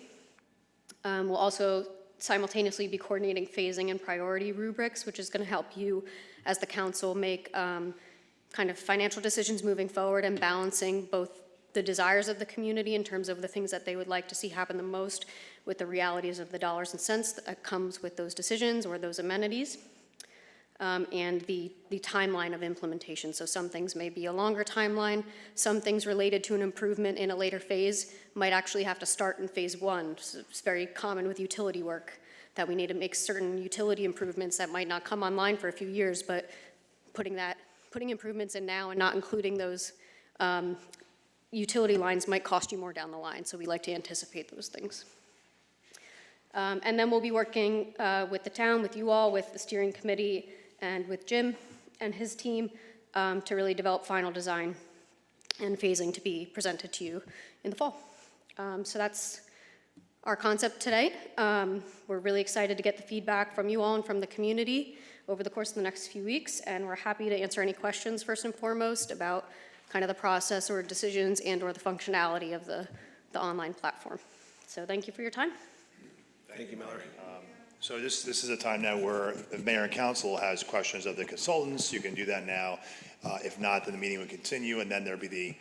We'll also simultaneously be coordinating phasing and priority rubrics, which is going to help you as the council make kind of financial decisions moving forward and balancing both the desires of the community in terms of the things that they would like to see happen the most with the realities of the dollars and cents that comes with those decisions or those amenities. And the timeline of implementation. So some things may be a longer timeline. Some things related to an improvement in a later phase might actually have to start in phase one. So it's very common with utility work that we need to make certain utility improvements that might not come online for a few years, but putting improvements in now and not including those utility lines might cost you more down the line. So we like to anticipate those things. And then we'll be working with the town, with you all, with the steering committee, and with Jim and his team to really develop final design and phasing to be presented to you in the fall. So that's our concept today. We're really excited to get the feedback from you all and from the community over the course of the next few weeks, and we're happy to answer any questions first and foremost about kind of the process or decisions and or the functionality of the online platform. So thank you for your time. Thank you, Mallory. So this is a time now where the mayor and council has questions of the consultants. You can do that now. If not, then the meeting would continue, and then there'll be the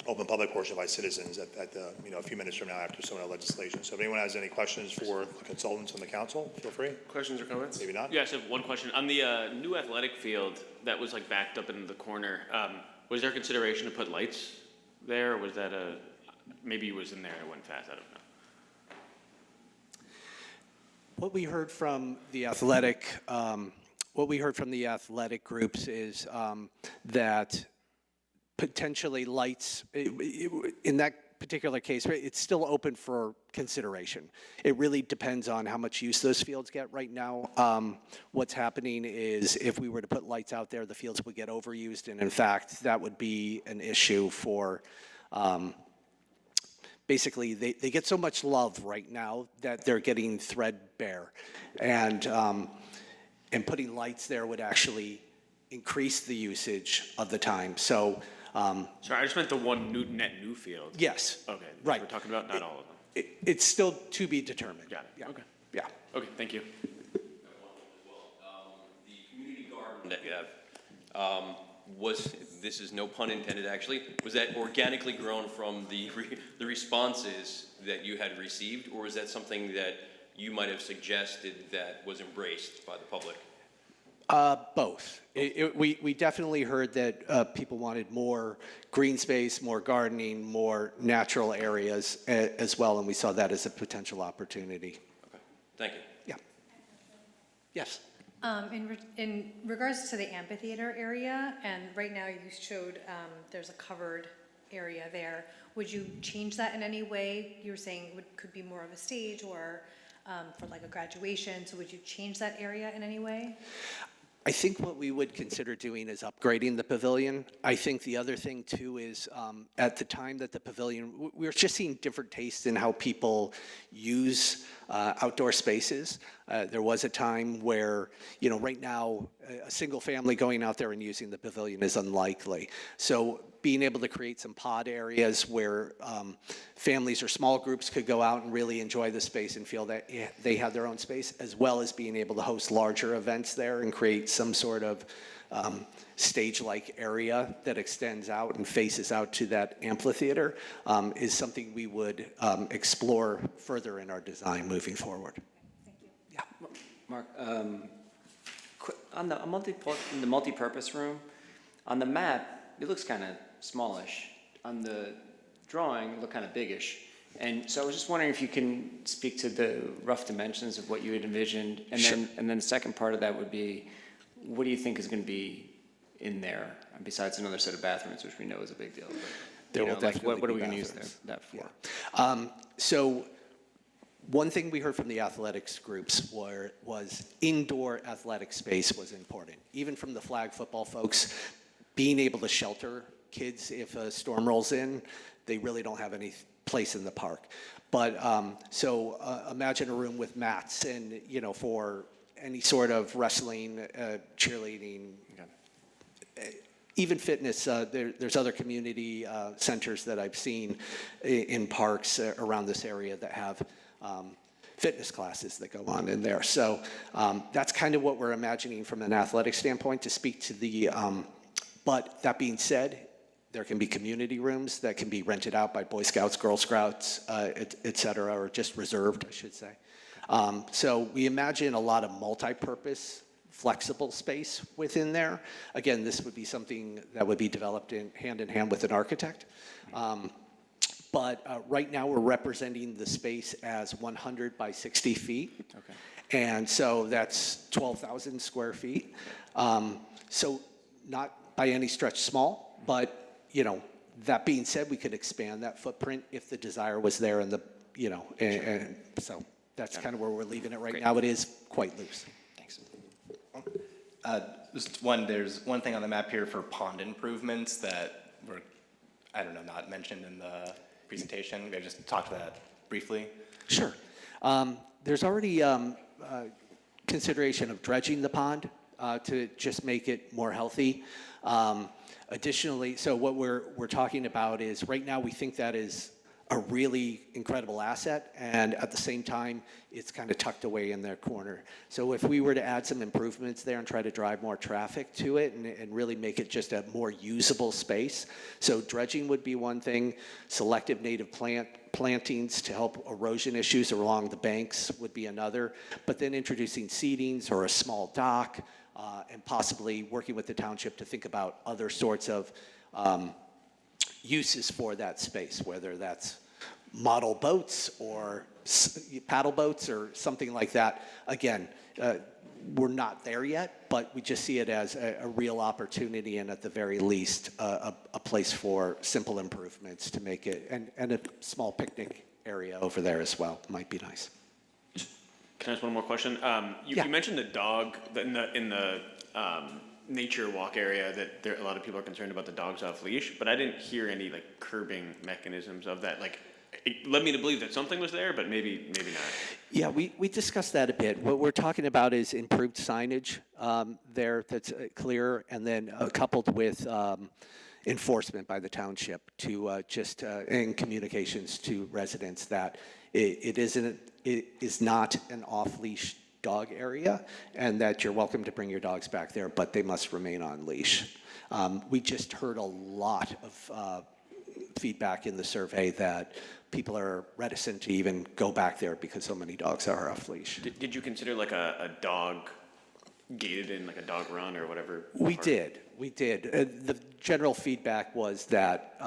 open public portion by citizens at the, a few minutes from now after some of the legislation. So if anyone has any questions for the consultants on the council, feel free. Questions or comments? Maybe not. Yeah, I just have one question. On the new athletic field that was like backed up in the corner, was there consideration to put lights there, or was that maybe it was in there and it went fast, I don't know. What we heard from the athletic groups is that potentially lights, in that particular case, it's still open for consideration. It really depends on how much use those fields get right now. What's happening is if we were to put lights out there, the fields would get overused, and in fact, that would be an issue for basically, they get so much love right now that they're getting threadbare. And putting lights there would actually increase the usage of the time. So, Sorry, I just meant the one net new field. yes. Okay, that's what Right. we're talking about, not all of them. It's still to be determined. Got it, Yeah. okay. Yeah. Okay, thank you. The community garden that you have, this is no pun intended actually, was that organically grown from the responses that you had received, or was that something that you might have suggested that was embraced by the public? Both. We definitely heard that people wanted more green space, more gardening, more natural areas as well, and we saw that as a potential opportunity. Okay, thank you. Yeah. Yes. In regards to the amphitheater area, and right now you showed there's a covered area there, would you change that in any way? You were saying it could be more of a stage or for like a graduation, so would you change that area in any way? I think what we would consider doing is upgrading the pavilion. I think the other thing too is at the time that the pavilion, we're just seeing different tastes in how people use outdoor spaces. There was a time where, right now, a single family going out there and using the pavilion is unlikely. So being able to create some pod areas where families or small groups could go out and really enjoy the space and feel that they have their own space, as well as being able to host larger events there and create some sort of stage-like area that extends out and faces out to that amphitheater is something we would explore further in our design moving forward. Thank you. Yeah. Mark, on the multi-purpose room, on the map, it looks kind of smallish. On the drawing, it looked kind of biggish. And so I was just wondering if you can speak to the rough dimensions of what you had envisioned. And Sure. then the second part of that would be, what do you think is going to be in there, besides another set of bathrooms, which we know is a big deal. But, There will definitely what are be we going to use bathrooms. that for? Yeah. So one thing we heard from the athletics groups was indoor athletic space was important. Even from the flag football folks, being able to shelter kids if a storm rolls in, they really don't have any place in the park. But so imagine a room with mats and, for any sort of wrestling, cheerleading, even fitness. There's other community centers that I've seen in parks around this area that have fitness classes that go on in there. So that's kind of what we're imagining from an athletic standpoint to speak to the, but that being said, there can be community rooms that can be rented out by Boy Scouts, Girl Scouts, et cetera, or just reserved, I should say. So we imagine a lot of multi-purpose, flexible space within there. Again, this would be something that would be developed hand in hand with an architect. But right now we're representing the space as 100 by 60 feet. Okay. And so that's 12,000 square feet. So not by any stretch small, but that being said, we could expand that footprint if the desire was there and and so that's kind of where we're leaving it right Great. now. It is quite loose. Thanks. There's one thing on the map here for pond improvements that were, not mentioned in the presentation. Maybe just talk to that briefly. Sure. There's already consideration of dredging the pond to just make it more healthy. Additionally, so what we're talking about is right now we think that is a really incredible asset, and at the same time, it's kind of tucked away in their corner. So if we were to add some improvements there and try to drive more traffic to it and really make it just a more usable space, so dredging would be one thing, selective native plantings to help erosion issues along the banks would be another, but then introducing seatings or a small dock, and possibly working with the township to think about other sorts of uses for that space, whether that's model boats or paddle boats or something like that. Again, we're not there yet, but we just see it as a real opportunity and at the very least a place for simple improvements to make it, and a small picnic area over there as well might be nice. Can I ask one more question? Yeah. You mentioned the dog in the nature walk area that a lot of people are concerned about the dogs off leash, but I didn't hear any like curbing mechanisms of that. Like, it led me to believe that something was there, but maybe not. Yeah, we discussed that a bit. What we're talking about is improved signage there that's clear, and then coupled with enforcement by the township to and communications to residents that it is not an off-leash dog area, and that you're welcome to bring your dogs back there, but they must remain on leash. We just heard a lot of feedback in the survey that people are reticent to even go back there because so many dogs are off leash. Did you consider like a dog gated in, like a dog run or whatever? We did. The general feedback was that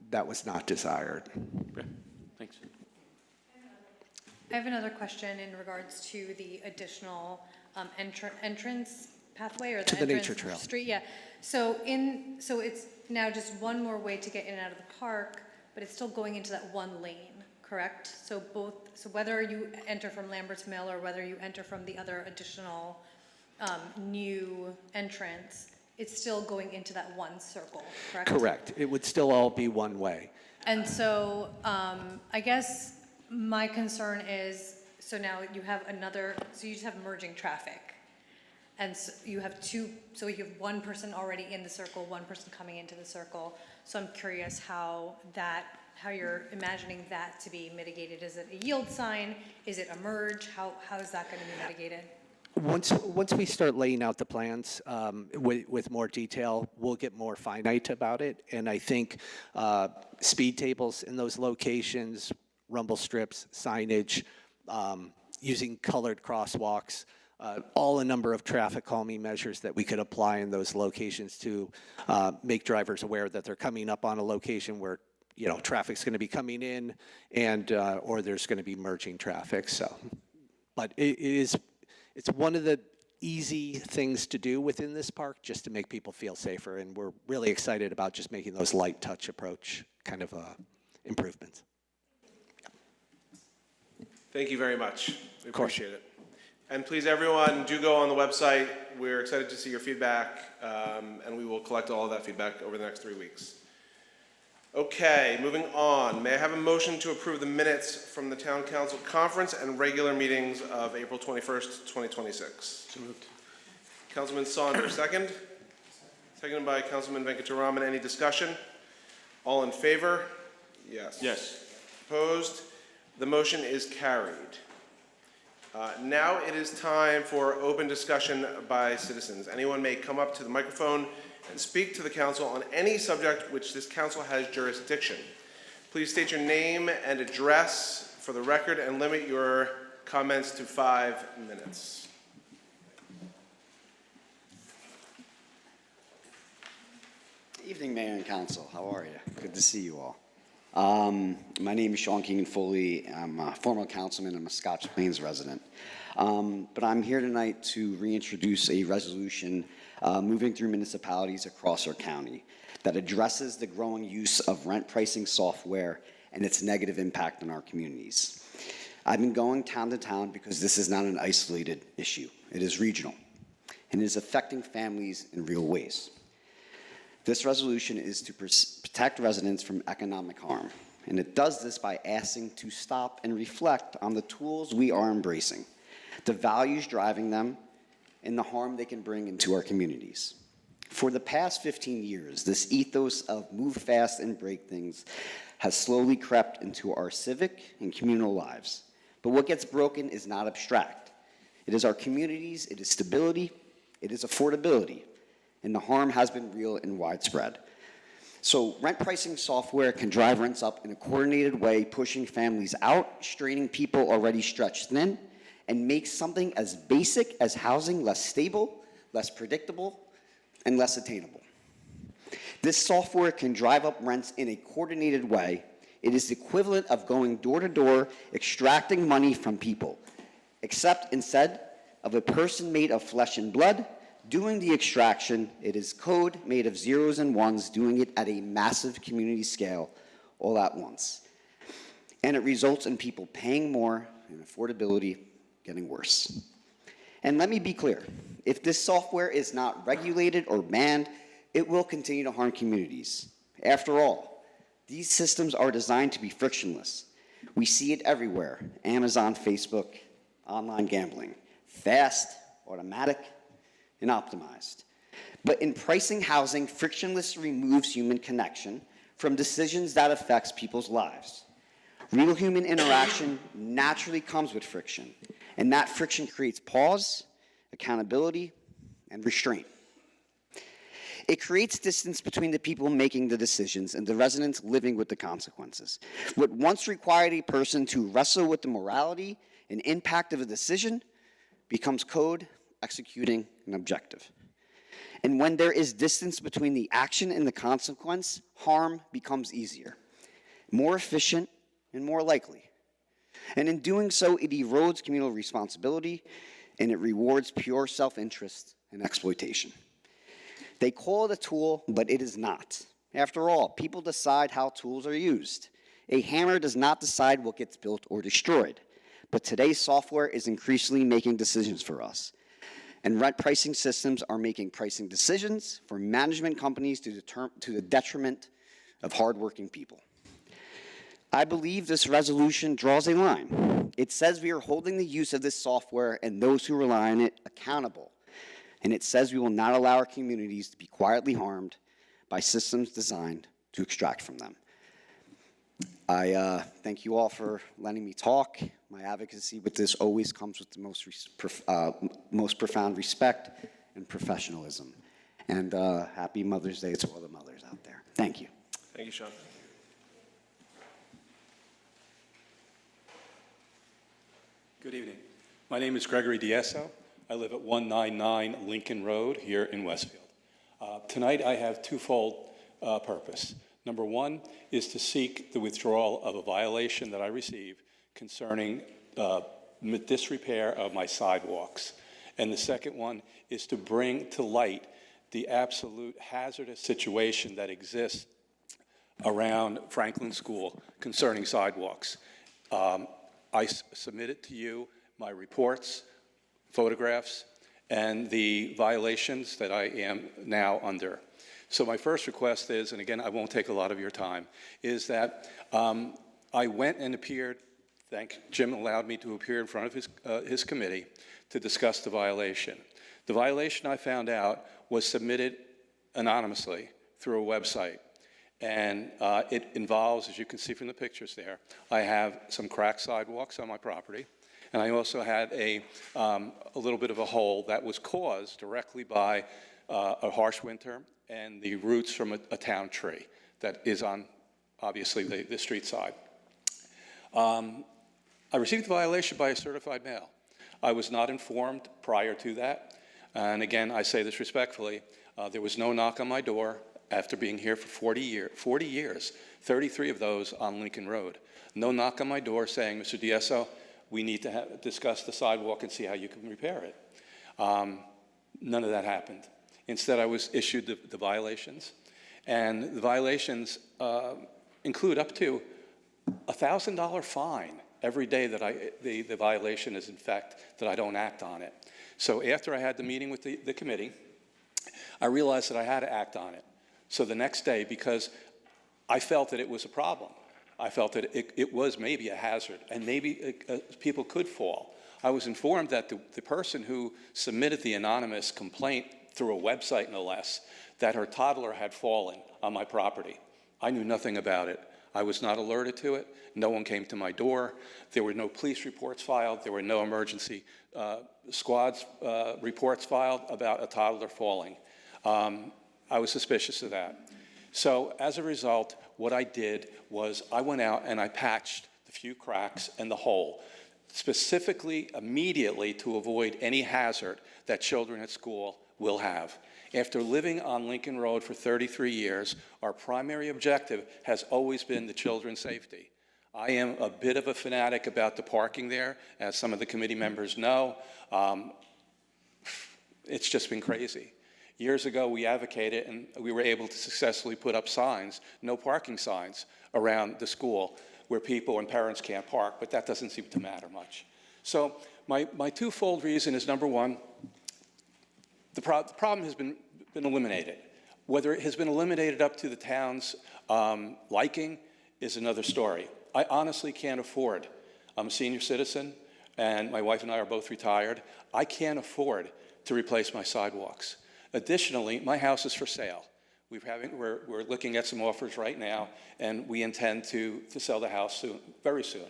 that was not desired. Okay, thanks. I have another question in regards to the additional entrance pathway or the To the entrance nature trail. street. Yeah. So it's now just one more way to get in and out of the park, but it's still going into that one lane, correct? So whether you enter from Lambert's Mill or whether you enter from the other additional new entrance, it's still going into that one circle, correct? Correct. It would still all be one way. And so I guess my concern is, so now you have so you just have merging traffic. And so you have one person already in the circle, one person coming into the circle. So I'm curious how you're imagining that to be mitigated. Is it a yield sign? Is it a merge? How is that going to be mitigated? Once we start laying out the plans with more detail, we'll get more finite about it. And I think speed tables in those locations, rumble strips, signage, using colored crosswalks, all a number of traffic calming measures that we could apply in those locations to make drivers aware that they're coming up on a location where traffic's going to be coming in, and or there's going to be merging traffic. So, but it's one of the easy things to do within this park just to make people feel safer, and we're really excited about just making those light touch approach kind of improvements. Thank you very much. We appreciate it. And please, everyone, do go on the website. We're excited to see your feedback, and we will collect all of that feedback over the next 3 weeks. Okay, moving on. May I have a motion to approve the minutes from the Town Council Conference and regular meetings of April 21st, 2026? So moved. Councilman Saunders, second. Seconded by Councilman Venkataraman. Any discussion? All in favor? Yes. Yes. Opposed? The motion is carried. Now it is time for open discussion by citizens. Anyone may come up to the microphone and speak to the council on any subject which this council has jurisdiction. Please state your name and address for the record and limit your comments to 5 minutes. Evening, Mayor and Council. How are you? Good to see you all. My name is Sean Keegan Foley. I'm a former councilman. I'm a Scotch Plains resident. But I'm here tonight to reintroduce a resolution moving through municipalities across our county that addresses the growing use of rent pricing software and its negative impact on our communities. I've been going town to town because this is not an isolated issue. It is regional, and it is affecting families in real ways. This resolution is to protect residents from economic harm, and it does this by asking to stop and reflect on the tools we are embracing, the values driving them, and the harm they can bring into our communities. For the past 15 years, this ethos of move fast and break things has slowly crept into our civic and communal lives. But what gets broken is not abstract. It is our communities, it is stability, it is affordability, and the harm has been real and widespread. So rent pricing software can drive rents up in a coordinated way, pushing families out, straining people already stretched thin, and make something as basic as housing less stable, less predictable, and less attainable. This software can drive up rents in a coordinated way. It is the equivalent of going door to door, extracting money from people, except instead of a person made of flesh and blood doing the extraction, it is code made of zeros and ones doing it at a massive community scale all at once. And it results in people paying more and affordability getting worse. And let me be clear, if this software is not regulated or banned, it will continue to harm communities. After all, these systems are designed to be frictionless. We see it everywhere: Amazon, Facebook, online gambling. Fast, automatic, and optimized. But in pricing housing, frictionless removes human connection from decisions that affects people's lives. Real human interaction naturally comes with friction, and that friction creates pause, accountability, and restraint. It creates distance between the people making the decisions and the residents living with the consequences. What once required a person to wrestle with the morality and impact of a decision becomes code, executing, and objective. And when there is distance between the action and the consequence, harm becomes easier, more efficient, and more likely. And in doing so, it erodes communal responsibility, and it rewards pure self-interest and exploitation. They call it a tool, but it is not. After all, people decide how tools are used. A hammer does not decide what gets built or destroyed. But today's software is increasingly making decisions for us. And rent pricing systems are making pricing decisions for management companies to the detriment of hardworking people. I believe this resolution draws a line. It says we are holding the use of this software and those who rely on it accountable. And it says we will not allow our communities to be quietly harmed by systems designed to extract from them. I thank you all for letting me talk. My advocacy with this always comes with the most profound respect and professionalism. And happy Mother's Day to all the mothers out there. Thank you. Thank you, Sean. Good evening. My name is Gregory Diesso. I live at 199 Lincoln Road here in Westfield. Tonight I have twofold purpose. Number one is to seek the withdrawal of a violation that I received concerning disrepair of my sidewalks. And the second one is to bring to light the absolute hazardous situation that exists around Franklin School concerning sidewalks. I submitted to you my reports, photographs, and the violations that I am now under. So my first request is, and again, I won't take a lot of your time, is that I went and appeared, Jim allowed me to appear in front of his committee to discuss the violation. The violation, I found out, was submitted anonymously through a website. And it involves, as you can see from the pictures there, I have some cracked sidewalks on my property. And I also had a little bit of a hole that was caused directly by a harsh winter and the roots from a town tree that is on, obviously, the street side. I received the violation by a certified mail. I was not informed prior to that. And again, I say this respectfully, there was no knock on my door after being here for 40 years, 33 of those on Lincoln Road. No knock on my door saying, Mr. Diesso, we need to discuss the sidewalk and see how you can repair it. None of that happened. Instead, I was issued the violations. And the violations include up to a $1,000 fine every day that the violation is in fact that I don't act on it. So after I had the meeting with the committee, I realized that I had to act on it. So the next day, because I felt that it was a problem, I felt that it was maybe a hazard, and maybe people could fall. I was informed that the person who submitted the anonymous complaint through a website, no less, that her toddler had fallen on my property. I knew nothing about it. I was not alerted to it. No one came to my door. There were no police reports filed. There were no emergency squads reports filed about a toddler falling. I was suspicious of that. So as a result, what I did was I went out and I patched the few cracks and the hole, specifically immediately to avoid any hazard that children at school will have. After living on Lincoln Road for 33 years, our primary objective has always been the children's safety. I am a bit of a fanatic about the parking there, as some of the committee members know. It's just been crazy. Years ago, we advocated and we were able to successfully put up signs, no parking signs, around the school where people and parents can't park, but that doesn't seem to matter much. So my twofold reason is, number one, the problem has been eliminated. Whether it has been eliminated up to the town's liking is another story. I honestly can't afford, I'm a senior citizen, and my wife and I are both retired. I can't afford to replace my sidewalks. Additionally, my house is for sale. We're looking at some offers right now, and we intend to sell the house soon, very soon,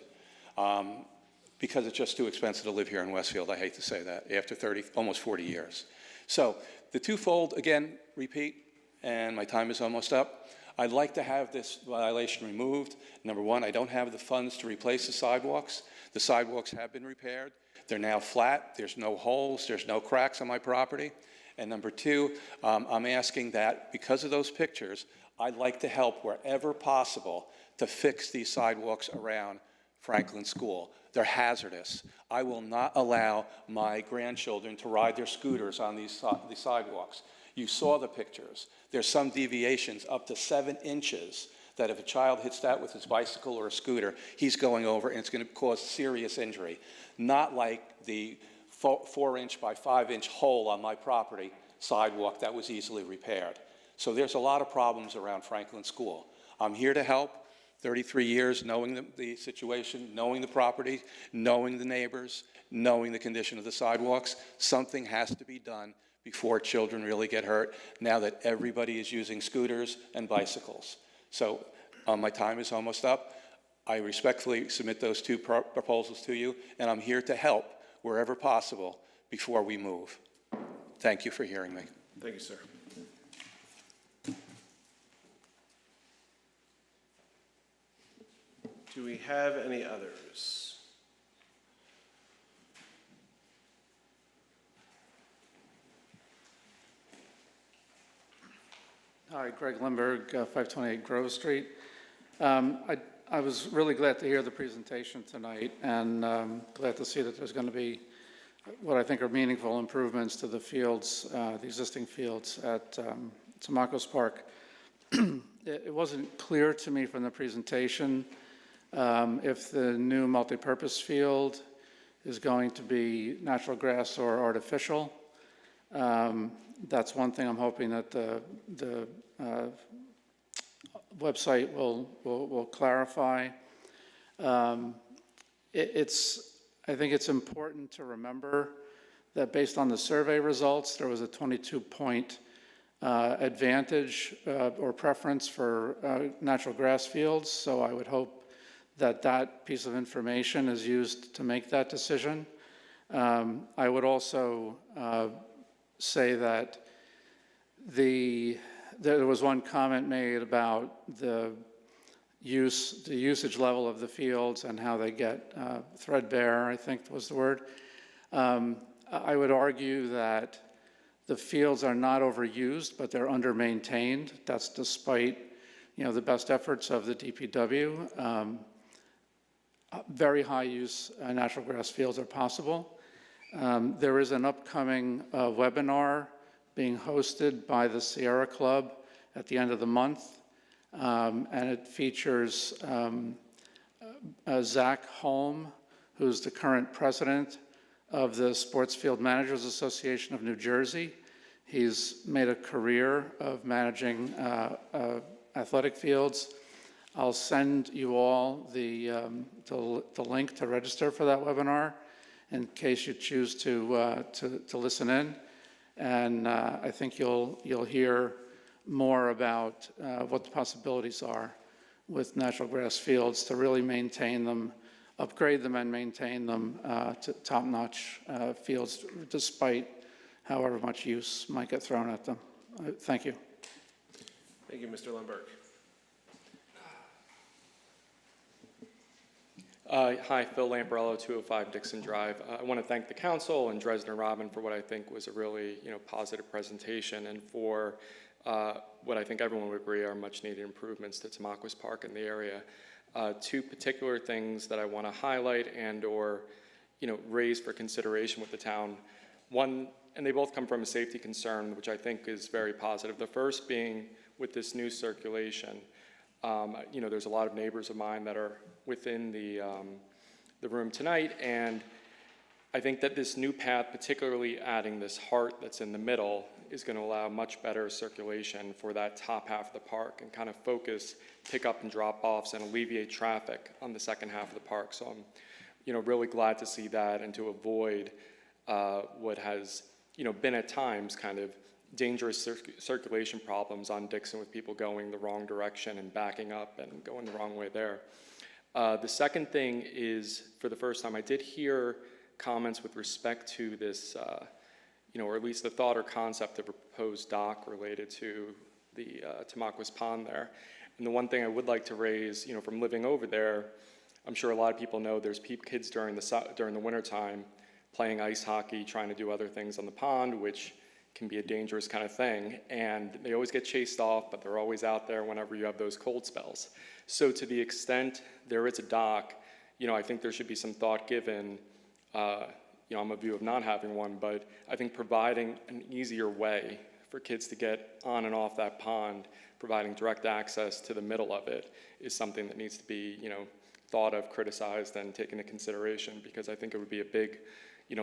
because it's just too expensive to live here in Westfield. I hate to say that, after almost 40 years. So the twofold, again, repeat, and my time is almost up. I'd like to have this violation removed. Number one, I don't have the funds to replace the sidewalks. The sidewalks have been repaired. They're now flat. There's no holes. There's no cracks on my property. And number two, I'm asking that because of those pictures, I'd like to help wherever possible to fix these sidewalks around Franklin School. They're hazardous. I will not allow my grandchildren to ride their scooters on these sidewalks. You saw the pictures. There's some deviations up to 7 inches that if a child hits that with his bicycle or a scooter, he's going over and it's going to cause serious injury. Not like the 4-inch by 5-inch hole on my property sidewalk that was easily repaired. So there's a lot of problems around Franklin School. I'm here to help. 33 years knowing the situation, knowing the property, knowing the neighbors, knowing the condition of the sidewalks. Something has to be done before children really get hurt, now that everybody is using scooters and bicycles. So my time is almost up. I respectfully submit those two proposals to you, and I'm here to help wherever possible before we move. Thank you for hearing me. Thank you, sir. Do we have any others? Hi, Greg Lindberg, 528 Grove Street. I was really glad to hear the presentation tonight, and glad to see that there's going to be what I think are meaningful improvements to the fields, the existing fields at Tamacos Park. It wasn't clear to me from the presentation if the new multipurpose field is going to be natural grass or artificial. That's one thing I'm hoping that the website will clarify. I think it's important to remember that based on the survey results, there was a 22-point advantage or preference for natural grass fields. So I would hope that that piece of information is used to make that decision. I would also say that there was one comment made about the usage level of the fields and how they get threadbare, I think was the word. I would argue that the fields are not overused, but they're under-maintained. That's despite, the best efforts of the DPW. Very high use natural grass fields are possible. There is an upcoming webinar being hosted by the Sierra Club at the end of the month, and it features Zach Holm, who's the current president of the Sports Field Managers Association of New Jersey. He's made a career of managing athletic fields. I'll send you all the link to register for that webinar in case you choose to listen in. And I think you'll hear more about what the possibilities are with natural grass fields to really maintain them, upgrade them and maintain them to top-notch fields despite however much use might get thrown at them. Thank you. Thank you, Mr. Lundberg. Hi, Phil Lamparello, 205 Dixon Drive. I want to thank the council and Dresden Robin for what I think was a really, positive presentation, and for what I think everyone would agree are much-needed improvements to Tamaqua Park in the area. Two particular things that I want to highlight and/or, raise for consideration with the town. One, and they both come from a safety concern, which I think is very positive. The first being with this new circulation. There's a lot of neighbors of mine that are within the room tonight, and I think that this new path, particularly adding this heart that's in the middle, is going to allow much better circulation for that top half of the park and kind of focus pick-up and drop-offs and alleviate traffic on the second half of the park. So I'm, really glad to see that and to avoid what has, been at times kind of dangerous circulation problems on Dixon with people going the wrong direction and backing up and going the wrong way there. The second thing is, for the first time, I did hear comments with respect to this, or at least the thought or concept of a proposed dock related to the Tamaqua Pond there. And the one thing I would like to raise, from living over there, I'm sure a lot of people know there's kids during the wintertime playing ice hockey, trying to do other things on the pond, which can be a dangerous kind of thing, and they always get chased off, but they're always out there whenever you have those cold spells. So to the extent there is a dock, I think there should be some thought given, I'm a view of not having one, but I think providing an easier way for kids to get on and off that pond, providing direct access to the middle of it, is something that needs to be, thought of, criticized, and taken into consideration, because I think it would be a big,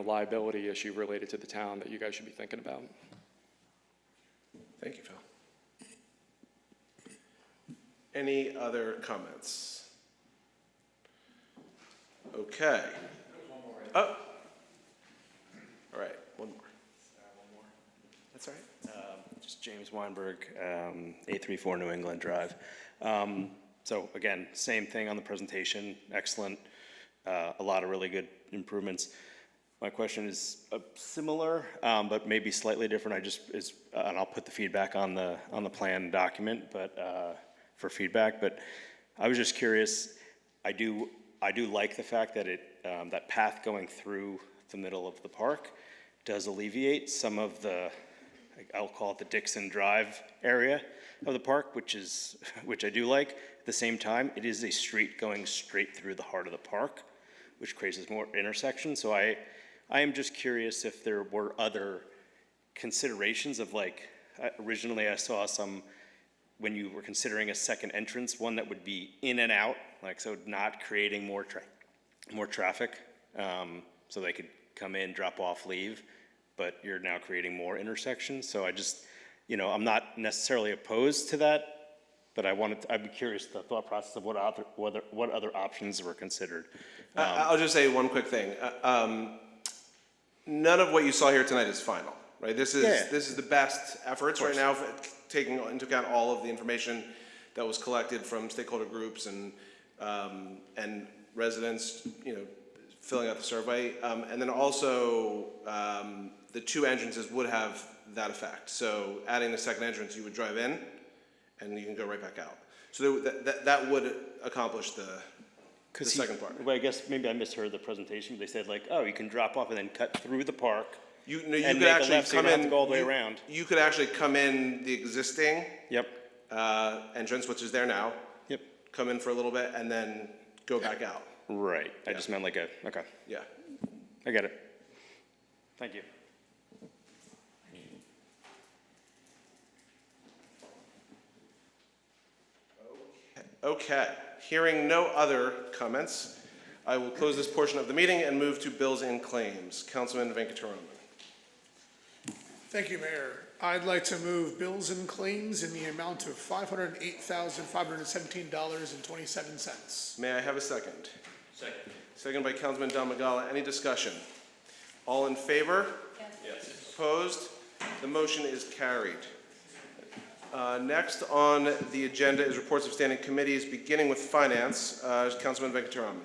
liability issue related to the town that you guys should be thinking about. Thank you, Phil. Any other comments? Okay. Oh. All right, one more. That's all right. Just James Weinberg, 834 New England Drive. So again, same thing on the presentation, excellent, a lot of really good improvements. My question is similar, but maybe slightly different. And I'll put the feedback on the plan document, but for feedback. But I was just curious. I do like the fact that that path going through the middle of the park does alleviate some of the, I'll call it the Dixon Drive area of the park, which I do like. At the same time, it is a street going straight through the heart of the park, which creates more intersections. So I am just curious if there were other considerations of, originally I saw some, when you were considering a second entrance, one that would be in and out, so not creating more traffic, so they could come in, drop off, leave, but you're now creating more intersections. So I just, I'm not necessarily opposed to that, but I'd be curious the thought process of what other options were considered. I'll just say one quick thing. None of what you saw here tonight is final, right? This is the best efforts right now, taking into account all of the information that was collected from stakeholder groups and residents, filling out the survey. And then also, the two entrances would have that effect. So adding the second entrance, you would drive in, and you can go right back out. So that would accomplish the second part. Well, I guess maybe I misheard the presentation. They said you can drop off and then cut through the park. You could actually come in, go all the way around. You could actually come in the existing entrance, which is there now. Yep. Come in for a little bit and then go back out. Right. I just meant okay. Yeah. I get it. Thank you. Okay. Hearing no other comments, I will close this portion of the meeting and move to bills and claims. Councilman Venkataraman. Thank you, Mayor. I'd like to move bills and claims in the amount of $508,517.27. May I have a second? Second. Second by Councilman Domagala. Any discussion? All in favor? Yes. Opposed? The motion is carried. Next on the agenda is reports of standing committees, beginning with Finance. Councilman Venkataraman.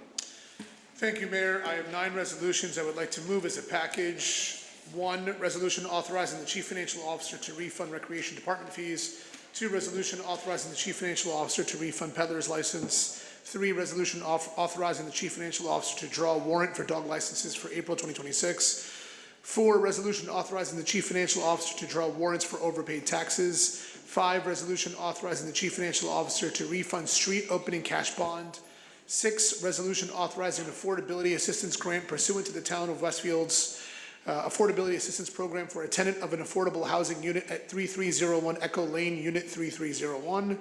Thank you, Mayor. I have 9 resolutions I would like to move as a package. 1, resolution authorizing the Chief Financial Officer to refund Recreation Department fees. 2, resolution authorizing the Chief Financial Officer to refund peddler's license. 3, resolution authorizing the Chief Financial Officer to draw a warrant for dog licenses for April 2026. 4, resolution authorizing the Chief Financial Officer to draw warrants for overpaid taxes. 5, resolution authorizing the Chief Financial Officer to refund street opening cash bond. 6, resolution authorizing an affordability assistance grant pursuant to the town of Westfield's affordability assistance program for a tenant of an affordable housing unit at 3301 Echo Lane, Unit 3301.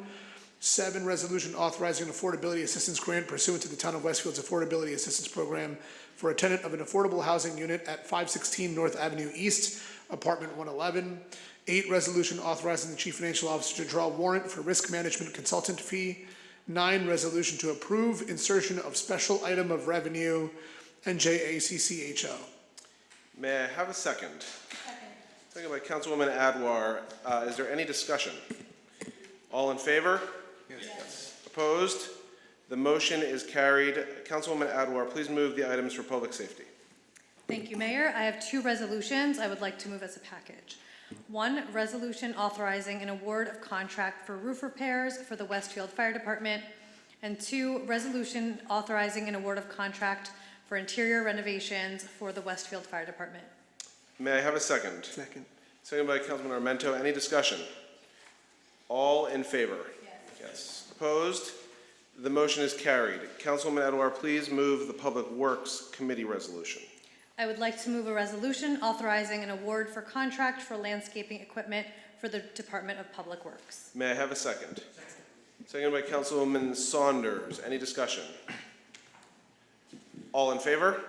7, resolution authorizing an affordability assistance grant pursuant to the town of Westfield's affordability assistance program for a tenant of an affordable housing unit at 516 North Avenue East, apartment 111. 8, resolution authorizing the Chief Financial Officer to draw a warrant for risk management consultant fee. 9, resolution to approve insertion of special item of revenue, NJACCHO. May I have a second? Second by Councilwoman Adwar. Is there any discussion? All in favor? Yes. Opposed? The motion is carried. Councilwoman Adwar, please move the items for public safety. Thank you, Mayor. I have 2 resolutions I would like to move as a package. 1, resolution authorizing an award of contract for roof repairs for the Westfield Fire Department. And 2, resolution authorizing an award of contract for interior renovations for the Westfield Fire Department. May I have a second? Second. Second by Councilman Armento. Any discussion? All in favor? Yes. Opposed? The motion is carried. Councilwoman Adwar, please move the Public Works Committee resolution. I would like to move a resolution authorizing an award for contract for landscaping equipment for the Department of Public Works. May I have a second? Second by Councilwoman Saunders. Any discussion? All in favor?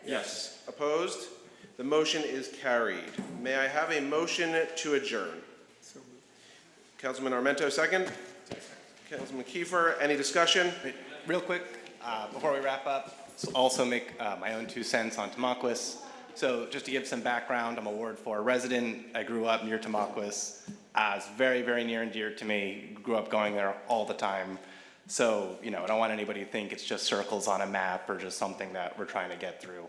Yes. Opposed? The motion is carried. May I have a motion to adjourn? Councilman Armento, second. Councilman Kiefer, any discussion? Real quick, before we wrap up, also make my own 2 cents on Tamaulipas. So just to give some background, I'm a Ward 4 resident. I grew up near Tamaulipas. It's very, very near and dear to me. Grew up going there all the time. So, I don't want anybody to think it's just circles on a map or just something that we're trying to get through.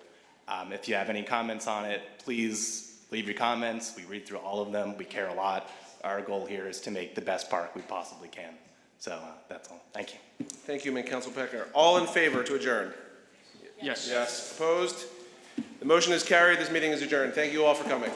If you have any comments on it, please leave your comments. We read through all of them. We care a lot. Our goal here is to make the best park we possibly can. So that's all. Thank you. Thank you, Council Pecker. All in favor to adjourn? Yes. Yes. Opposed? The motion is carried. This meeting is adjourned. Thank you all for coming.